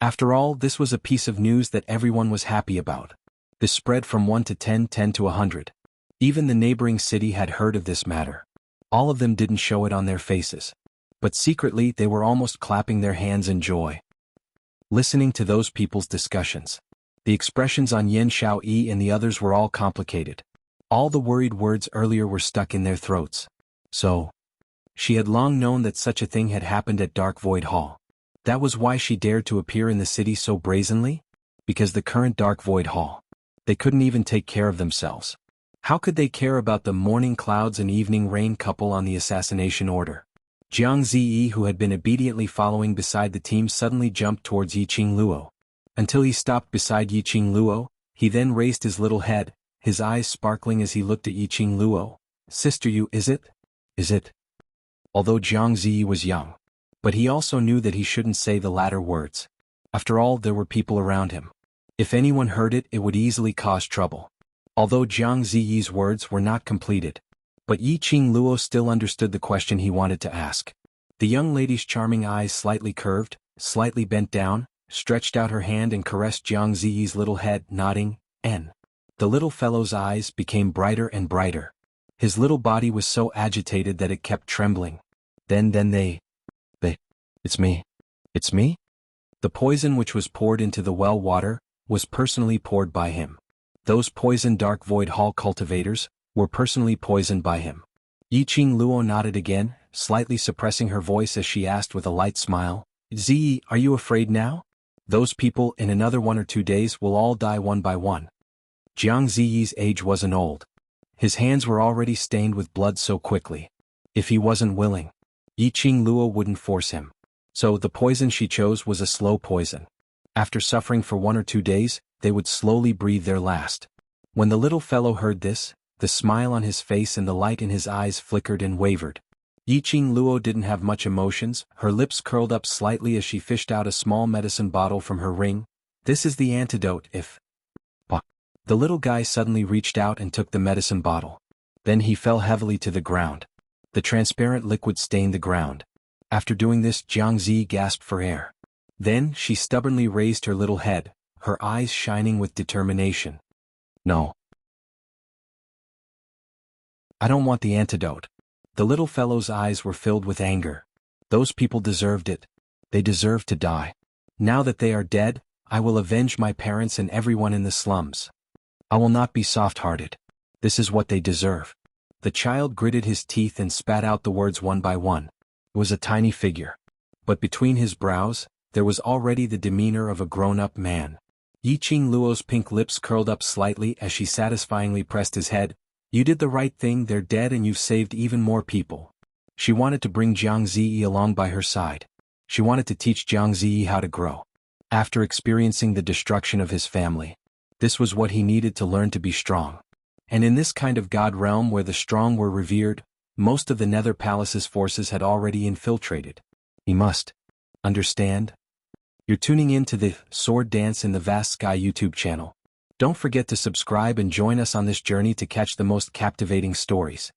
After all, this was a piece of news that everyone was happy about. This spread from 1 to 10, 10 to 100. Even the neighboring city had heard of this matter. All of them didn't show it on their faces. But secretly they were almost clapping their hands in joy, listening to those people's discussions. The expressions on Yen Xiaoyi and the others were all complicated. All the worried words earlier were stuck in their throats. So, she had long known that such a thing had happened at Dark Void Hall. That was why she dared to appear in the city so brazenly? Because the current Dark Void Hall, they couldn't even take care of themselves. How could they care about the morning clouds and evening rain couple on the assassination order? Jiang Ziyi, who had been obediently following beside the team, suddenly jumped towards Yiqing Luo. Until he stopped beside Yiqing Luo, he then raised his little head, his eyes sparkling as he looked at Yiqing Luo. Sister, you, is it? Is it? Although Jiang Ziyi was young. But he also knew that he shouldn't say the latter words. After all, there were people around him. If anyone heard it, it would easily cause trouble. Although Jiang Ziyi's words were not completed. But Yiqing Luo still understood the question he wanted to ask. The young lady's charming eyes slightly curved, slightly bent down, stretched out her hand and caressed Jiang Ziyi's little head, nodding, "N." The little fellow's eyes became brighter and brighter. His little body was so agitated that it kept trembling. Then they, it's me. It's me? The poison which was poured into the well water was personally poured by him. Those poisoned Dark Void Hall cultivators were personally poisoned by him. Yiqing Luo nodded again, slightly suppressing her voice as she asked with a light smile, "Ziyi, are you afraid now? Those people in another 1 or 2 days will all die one by one." Jiang Ziyi's age wasn't old. His hands were already stained with blood so quickly. If he wasn't willing, Yiqing Luo wouldn't force him. So the poison she chose was a slow poison. After suffering for 1 or 2 days, they would slowly breathe their last. When the little fellow heard this, the smile on his face and the light in his eyes flickered and wavered. Yiqing Luo didn't have much emotions, her lips curled up slightly as she fished out a small medicine bottle from her ring. "This is the antidote if..." The little guy suddenly reached out and took the medicine bottle. Then he fell heavily to the ground. The transparent liquid stained the ground. After doing this, Jiang Zi gasped for air. Then she stubbornly raised her little head, her eyes shining with determination. "No. I don't want the antidote." The little fellow's eyes were filled with anger. Those people deserved it. They deserved to die. Now that they are dead, I will avenge my parents and everyone in the slums. I will not be soft-hearted. This is what they deserve. The child gritted his teeth and spat out the words one by one. It was a tiny figure. But between his brows, there was already the demeanor of a grown-up man. Yiqing Luo's pink lips curled up slightly as she satisfyingly pressed his head. "You did the right thing, they're dead and you've saved even more people." She wanted to bring Jiang Ziyi along by her side. She wanted to teach Jiang Ziyi how to grow. After experiencing the destruction of his family, this was what he needed to learn to be strong. And in this kind of god realm where the strong were revered, most of the Nether Palace's forces had already infiltrated. He must understand. You're tuning in to the Sword Dance in the Vast Sky YouTube channel. Don't forget to subscribe and join us on this journey to catch the most captivating stories.